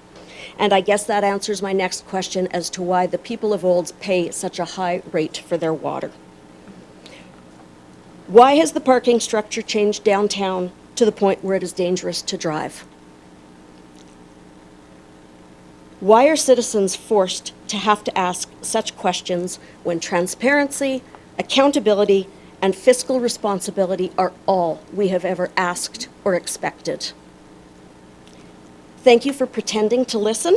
Speaker 5: And I guess that answers my next question as to why the people of Olds pay such a high rate for their water. Why has the parking structure changed downtown to the point where it is dangerous to drive? Why are citizens forced to have to ask such questions when transparency, accountability, and fiscal responsibility are all we have ever asked or expected? Thank you for pretending to listen.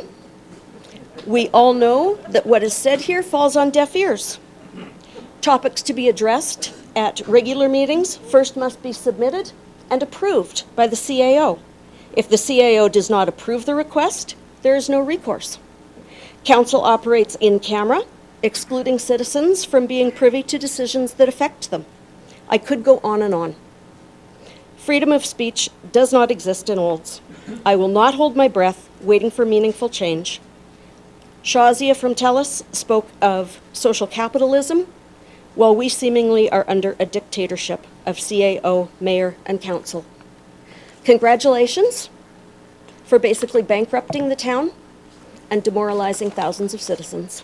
Speaker 5: We all know that what is said here falls on deaf ears. Topics to be addressed at regular meetings first must be submitted and approved by the CAO. If the CAO does not approve the request, there is no recourse. Council operates in camera, excluding citizens from being privy to decisions that affect them. I could go on and on. Freedom of speech does not exist in Olds. I will not hold my breath waiting for meaningful change. Shazia from TELUS spoke of social capitalism, while we seemingly are under a dictatorship of CAO, mayor, and council. Congratulations for basically bankrupting the town and demoralizing thousands of citizens.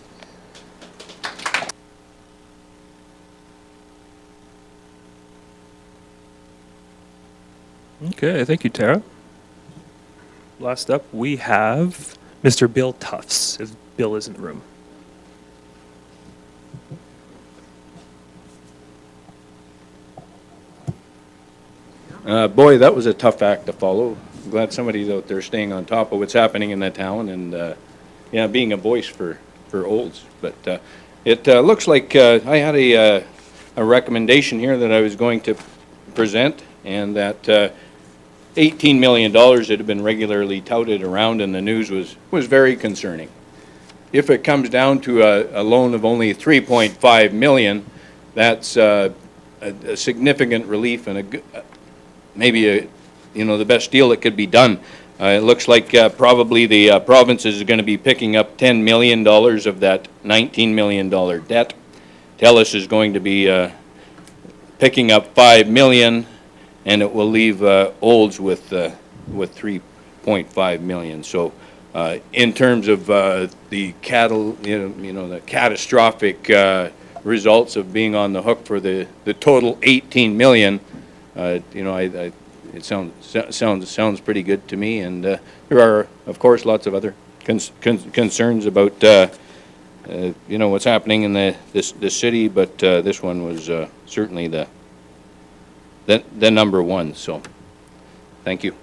Speaker 1: Okay, thank you, Tara. Last up, we have Mr. Bill Tufts, if Bill is in the room.
Speaker 6: Boy, that was a tough act to follow. I'm glad somebody's out there staying on top of what's happening in the town and, yeah, being a voice for Olds. But it looks like I had a recommendation here that I was going to present, and that $18 million that had been regularly touted around in the news was very concerning. If it comes down to a loan of only $3.5 million, that's a significant relief and maybe the best deal that could be done. It looks like probably the province is going to be picking up $10 million of that $19 million debt. TELUS is going to be picking up $5 million, and it will leave Olds with $3.5 million. So, in terms of the catastrophic results of being on the hook for the total $18 million, it sounds pretty good to me. And there are, of course, lots of other concerns about what's happening in the city, but this one was certainly the number one. So, thank you.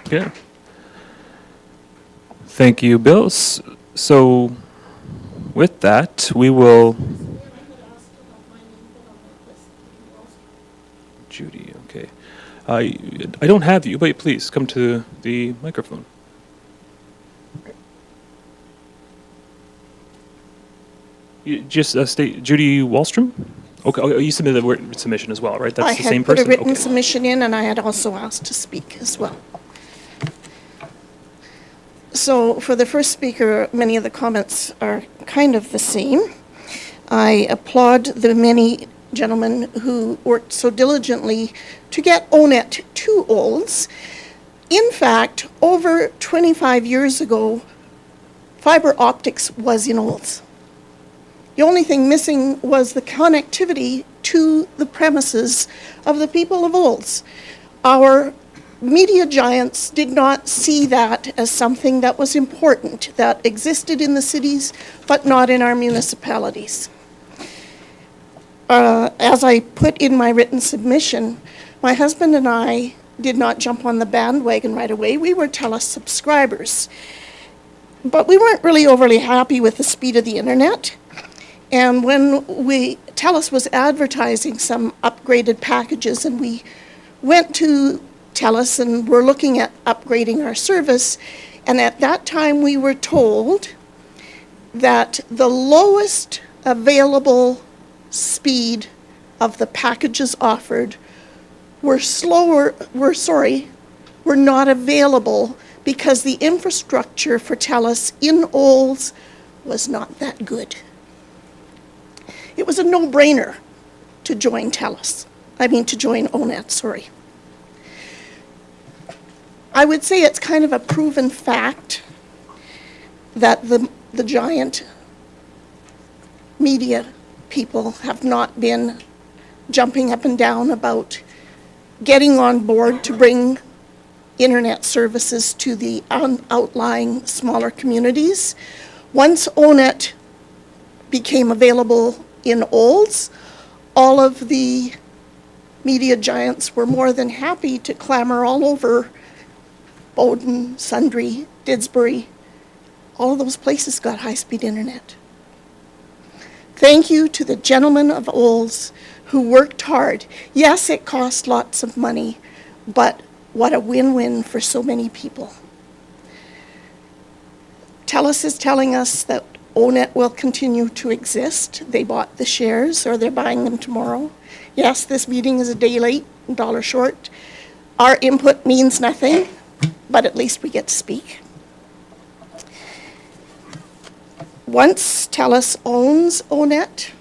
Speaker 1: Okay. Thank you, Bill. So, with that, we will. Judy, okay. I don't have you, but please come to the microphone. You just state Judy Wallstrom? Okay, oh, you submitted a written submission as well, right? That's the same person?
Speaker 7: I had put a written
Speaker 1: Okay.
Speaker 7: submission in, and I had also asked to speak as well. So for the first speaker, many of the comments are kind of the same. I applaud the many gentlemen who worked so diligently to get ONET to Olds. In fact, over 25 years ago, fiber optics was in Olds. The only thing missing was the connectivity to the premises of the people of Olds. Our media giants did not see that as something that was important, that existed in the cities, but not in our municipalities. As I put in my written submission, my husband and I did not jump on the bandwagon right away. We were TELUS subscribers. But we weren't really overly happy with the speed of the internet. And when TELUS was advertising some upgraded packages, and we went to TELUS and were looking at upgrading our service, and at that time we were told that the lowest available speed of the packages offered were not available because the infrastructure for TELUS in Olds was not that good. It was a no-brainer to join to join ONET, sorry. I would say it's kind of a proven fact that the giant media people have not been jumping up and down about getting on board to bring internet services to the outlying smaller communities. Once ONET became available in Olds, all of the media giants were more than happy to clamor all over Bowden, Sundre, Didsbury. All of those places got high-speed internet. Thank you to the gentlemen of Olds who worked hard. Yes, it cost lots of money, but what a win-win for so many people. TELUS is telling us that ONET will continue to exist. They bought the shares, or they're buying them tomorrow. Yes, this meeting is a day late, $1 short. Our input means nothing, but at least we get to speak. Once TELUS owns ONET,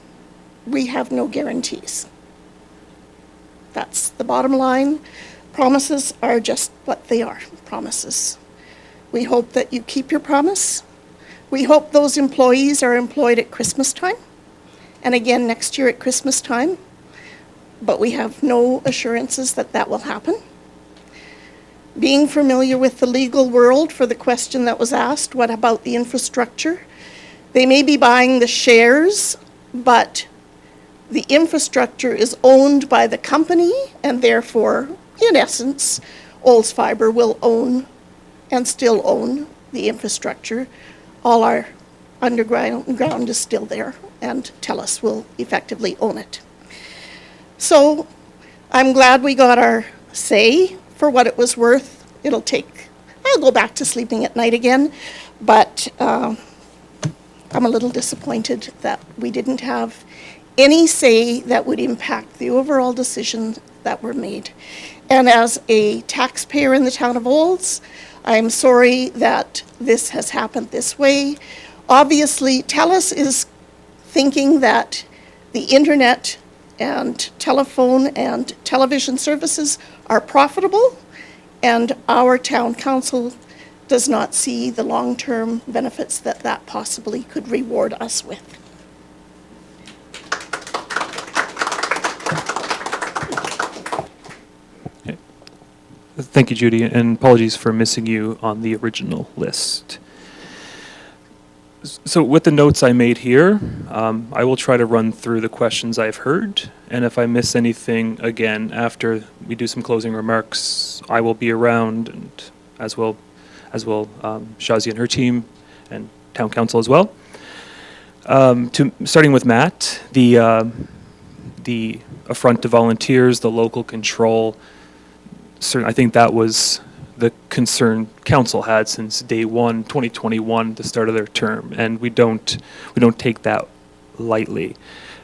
Speaker 7: we have no guarantees. That's the bottom line. Promises are just what they are, promises. We hope that you keep your promise. We hope those employees are employed at Christmas time, and again next year at Christmas time, but we have no assurances that that will happen. Being familiar with the legal world, for the question that was asked, what about the infrastructure? They may be buying the shares, but the infrastructure is owned by the company, and therefore, in essence, Olds Fibre will own and still own the infrastructure. All our underground is still there, and TELUS will effectively own it. So I'm glad we got our say for what it was worth. I'll go back to sleeping at night again, but I'm a little disappointed that we didn't have any say that would impact the overall decisions that were made. And as a taxpayer in the town of Olds, I'm sorry that this has happened this way. Obviously, TELUS is thinking that the internet and telephone and television services are profitable, and our town council does not see the long-term benefits that that possibly could reward us with.
Speaker 1: Thank you, Judy, and apologies for missing you on the original list. So with the notes I made here, I will try to run through the questions I've heard, and if I miss anything, again, after we do some closing remarks, I will be around, and as well Shazia and her team, and town council as well. Starting with Matt, the affront to volunteers, the local control. I think that was the concern council had since day one, 2021, the start of their term, and we don't take that lightly.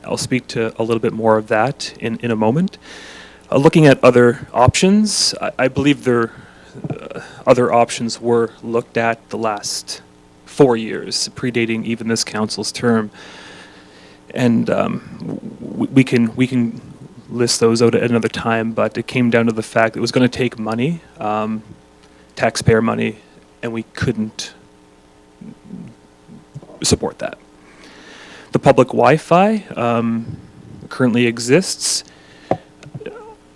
Speaker 1: I'll speak to a little bit more of that in a moment. Looking at other options, I believe there other options were looked at the last 4 years, predating even this council's term, and we can list those out at another time, but it came down to the fact that it was going to take money, taxpayer money, and we couldn't support that. The public Wi-Fi currently exists.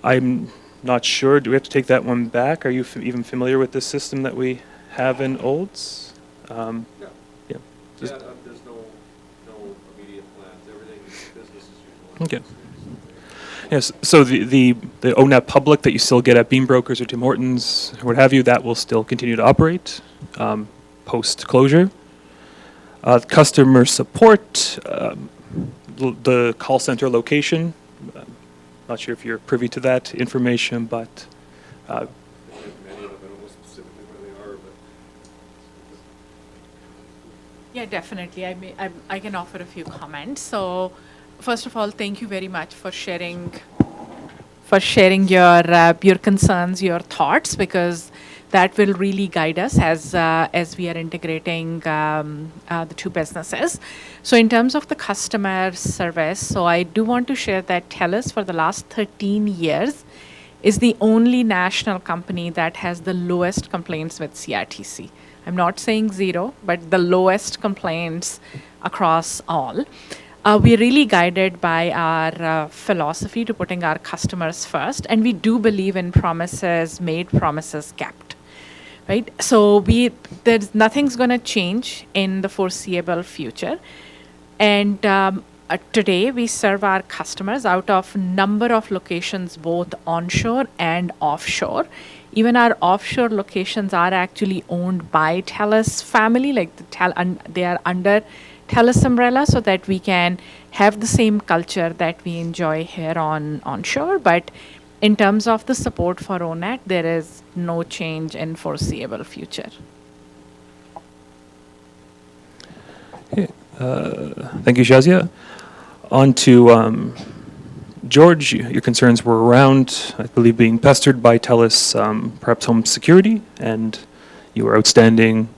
Speaker 1: I'm not sure, do we have to take that one back? Are you even familiar with the system that we have in Olds? Yeah.
Speaker 6: There's no immediate plans, everything is business as usual.
Speaker 1: Okay. Yes, so the ONET public that you still get at Beam Brokers or Tim Hortons, or what have you, that will still continue to operate post-closure. Customer support, the call center location, not sure if you're privy to that information, but
Speaker 6: Many of them, I don't know specifically where they are, but.
Speaker 2: Yeah, definitely. I can offer a few comments. So, first of all, thank you very much for sharing your concerns, your thoughts, because that will really guide us as we are integrating the two businesses. So in terms of the customer service, so I do want to share that TELUS for the last 13 years is the only national company that has the lowest complaints with CRTC. I'm not saying zero, but the lowest complaints across all. We're really guided by our philosophy to putting our customers first, and we do believe in promises made, promises kept. Right? So there's nothing's going to change in the foreseeable future. And today we serve our customers out of number of locations, both onshore and offshore. Even our offshore locations are actually owned by TELUS family, like they are under TELUS umbrella so that we can have the same culture that we enjoy here on shore. But in terms of the support for ONET, there is no change in foreseeable future.
Speaker 1: Thank you, Shazia. On to George. Your concerns were around, I believe, being pestered by TELUS, perhaps home security, and you were outstanding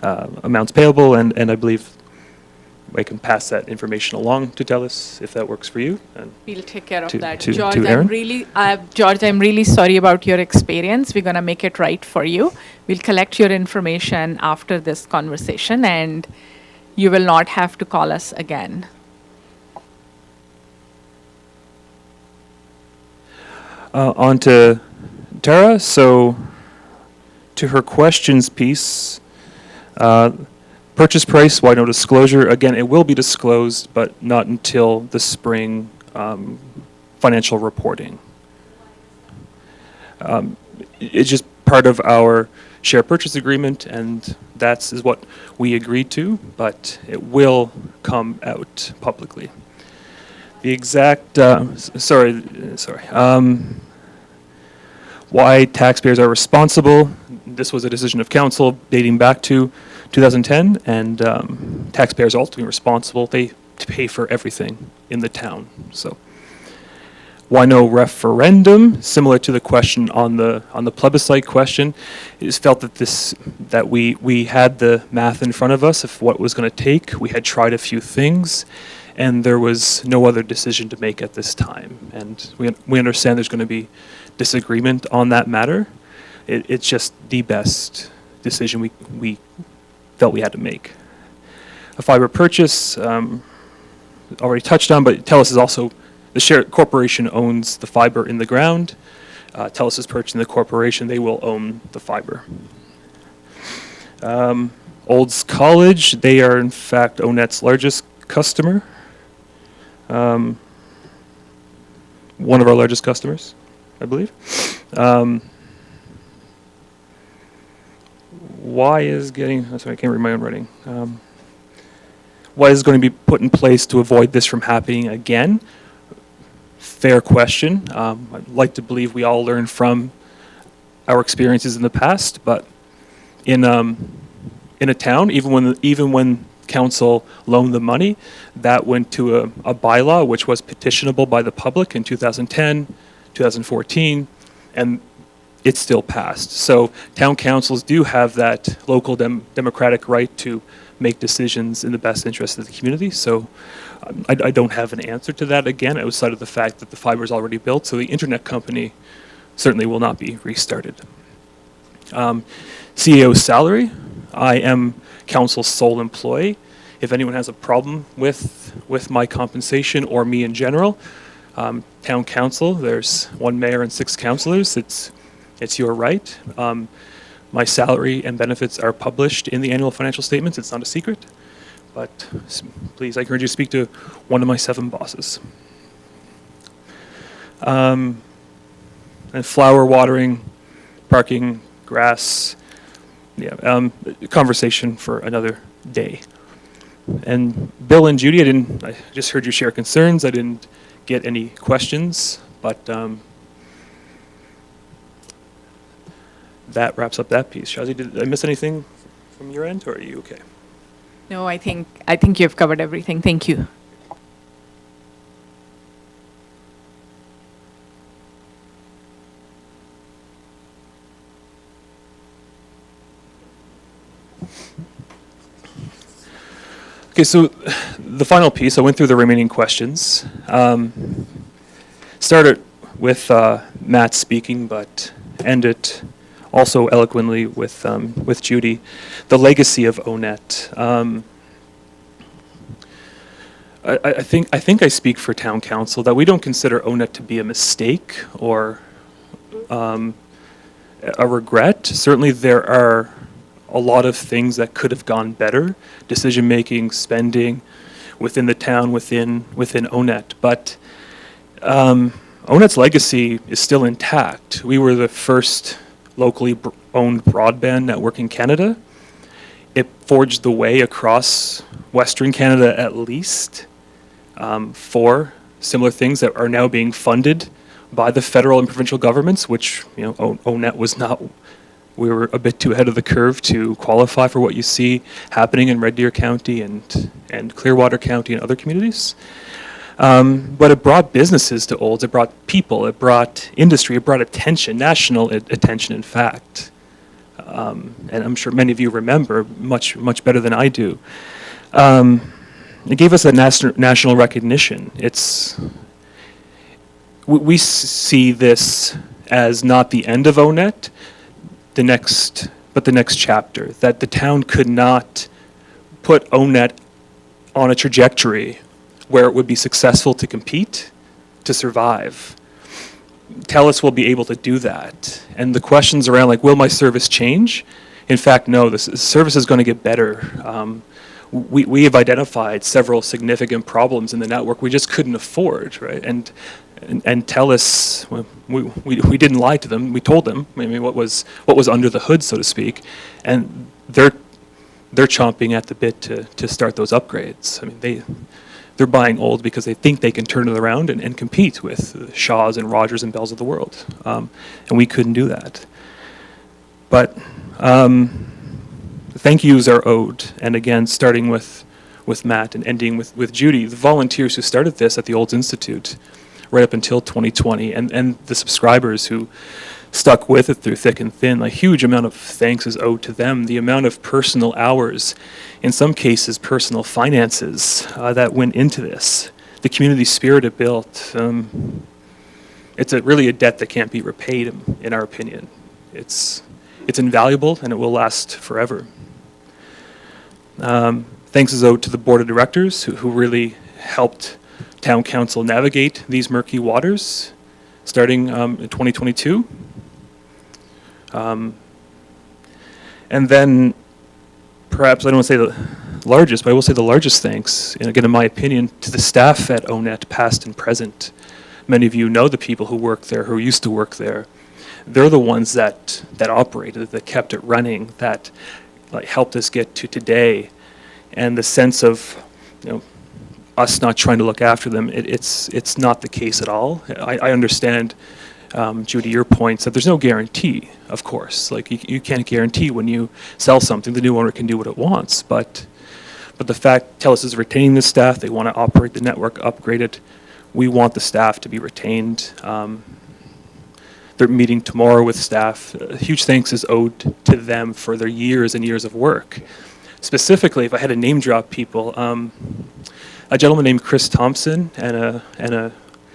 Speaker 1: amounts payable, and I believe I can pass that information along to TELUS if that works for you. And
Speaker 2: We'll take care of
Speaker 1: To-
Speaker 2: that.
Speaker 1: to
Speaker 2: George,
Speaker 1: Aaron?
Speaker 2: George, I'm really sorry about your experience. We're going to make it right for you. We'll collect your information after this conversation, and you will not have to call us again.
Speaker 1: On to Tara. So, to her questions piece, purchase price, why no disclosure? Again, it will be disclosed, but not until the spring financial reporting. It's just part of our share purchase agreement, and that's is what we agreed to, but it will come out publicly. The exact, why taxpayers are responsible. This was a decision of council dating back to 2010, and taxpayers are ultimately responsible. They pay for everything in the town. So, why no referendum? Similar to the question on the plebiscite question, it is felt that we had the math in front of us of what it was going to take. We had tried a few things, and there was no other decision to make at this time. And we understand there's going to be disagreement on that matter. It's just the best decision we felt we had to make. A fiber purchase, already touched on, but TELUS is also, the share corporation owns the fiber in the ground. TELUS is purchasing the corporation, they will own the fiber. Olds College, they are in fact ONET's largest customer. One of our largest customers, I believe. Why is getting, sorry, I can't read my own writing. What is going to be put in place to avoid this from happening again? Fair question. I'd like to believe we all learn from our experiences in the past, but in a town, even when council loaned the money, that went to a bylaw which was petitionable by the public in 2010, 2014, and it still passed. So town councils do have that local democratic right to make decisions in the best interest of the community. So I don't have an answer to that again, outside of the fact that the fiber is already built, so the internet company certainly will not be restarted. CEO's salary, I am council's sole employee. If anyone has a problem with my compensation or me in general, town council, there's one mayor and 6 councilors, it's your right. My salary and benefits are published in the annual financial statements. It's not a secret. But please, I encourage you to speak to one of my 7 bosses. And flower watering, parking, grass, conversation for another day. And Bill and Judy, I just heard you share concerns. I didn't get any questions, but that wraps up that piece. Shazi, did I miss anything from your end, or are you okay?
Speaker 2: No, I think you've covered everything. Thank you.
Speaker 1: Okay, so the final piece, I went through the remaining questions. Started with Matt speaking, but ended also eloquently with Judy. The legacy of ONET. I think I speak for town council that we don't consider ONET to be a mistake or a regret. Certainly there are a lot of things that could have gone better, decision making, spending within the town, within ONET. But ONET's legacy is still intact. We were the first locally owned broadband network in Canada. It forged the way across Western Canada at least for similar things that are now being funded by the federal and provincial governments, which, you know, ONET was not. We were a bit too ahead of the curve to qualify for what you see happening in Red Deer County and Clearwater County and other communities. But it brought businesses to Olds, it brought people, it brought industry, it brought attention, national attention, in fact. And I'm sure many of you remember much better than I do. It gave us a national recognition. We see this as not the end of ONET, but the next chapter, that the town could not put ONET on a trajectory where it would be successful to compete, to survive. TELUS will be able to do that. And the questions around, like, will my service change? In fact, no, the service is going to get better. We have identified several significant problems in the network we just couldn't afford, right? And TELUS, well, we didn't lie to them. We told them, I mean, what was under the hood, so to speak, and they're chomping at the bit to start those upgrades. I mean, they're buying Old because they think they can turn it around and compete with Shaws and Rogers and Bells of the world, and we couldn't do that. But thank yous are owed, and again, starting with Matt and ending with Judy, the volunteers who started this at the Olds Institute right up until 2020, and the subscribers who stuck with it through thick and thin. A huge amount of thanks is owed to them. The amount of personal hours, in some cases personal finances, that went into this. The community spirit it built. It's really a debt that can't be repaid, in our opinion. It's invaluable, and it will last forever. Thanks is owed to the board of directors who really helped town council navigate these murky waters starting in 2022. And then perhaps, I don't want to say the largest, but I will say the largest thanks, and again, in my opinion, to the staff at ONET, past and present. Many of you know the people who work there, who used to work there. They're the ones that operated, that kept it running, that helped us get to today. And the sense of, us not trying to look after them, it's not the case at all. I understand, Judy, your points that there's no guarantee, of course. Like, you can't guarantee when you sell something, the new owner can do what it wants. But the fact TELUS is retaining the staff, they want to operate the network, upgrade it. We want the staff to be retained. They're meeting tomorrow with staff. Huge thanks is owed to them for their years and years of work. Specifically, if I had to name drop people, a gentleman named Chris Thompson and a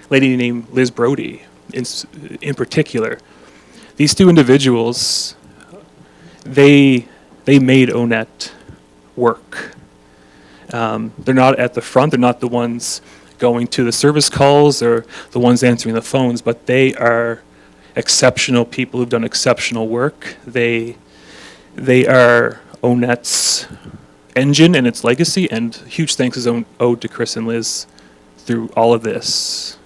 Speaker 1: lady named Liz Brody in particular. These two individuals, they made ONET work. They're not at the front, they're not the ones going to the service calls or the ones answering the phones, but they are exceptional people who've done exceptional work. They are ONET's engine and its legacy, and huge thanks is owed to Chris and Liz through all of this.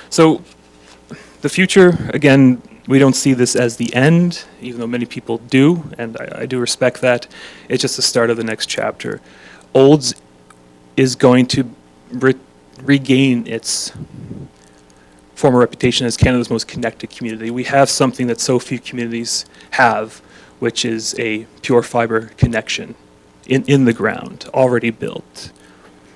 Speaker 1: So the future, again, we don't see this as the end, even though many people do, and I do respect that. It's just the start of the next chapter. Olds is going to regain its former reputation as Canada's most connected community. We have something that so few communities have, which is a pure fiber connection in the ground, already built.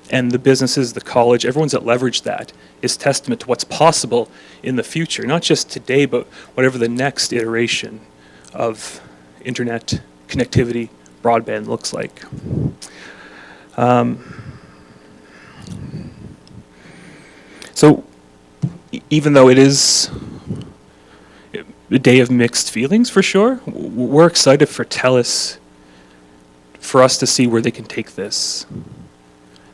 Speaker 1: And the businesses, the college, everyone's that leverage that is testament to what's possible in the future, not just today, but whatever the next iteration of internet connectivity, broadband looks like. So even though it is a day of mixed feelings for sure, we're excited for TELUS, for us to see where they can take this.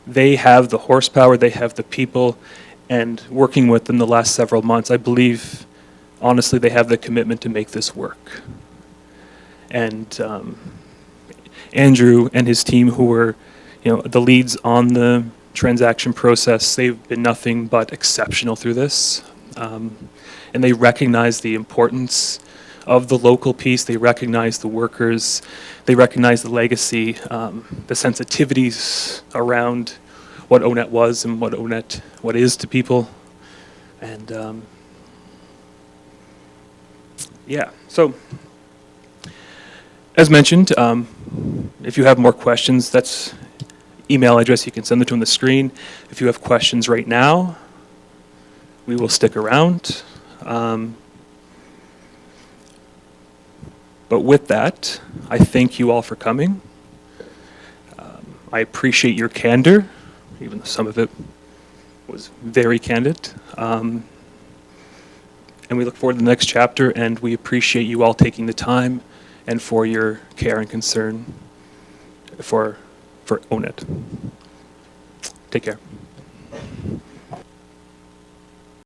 Speaker 1: They have the horsepower, they have the people, and working with them the last several months, I believe, honestly, they have the commitment to make this work. And Andrew and his team, who were, the leads on the transaction process, they've been nothing but exceptional through this. And they recognize the importance of the local piece. They recognize the workers, they recognize the legacy, the sensitivities around what ONET was and what is to people. And yeah, so as mentioned, if you have more questions, that's email address. You can send them to on the screen. If you have questions right now, we will stick around. But with that, I thank you all for coming. I appreciate your candor, even though some of it was very candid. And we look forward to the next chapter, and we appreciate you all taking the time and for your care and concern for ONET. Take care.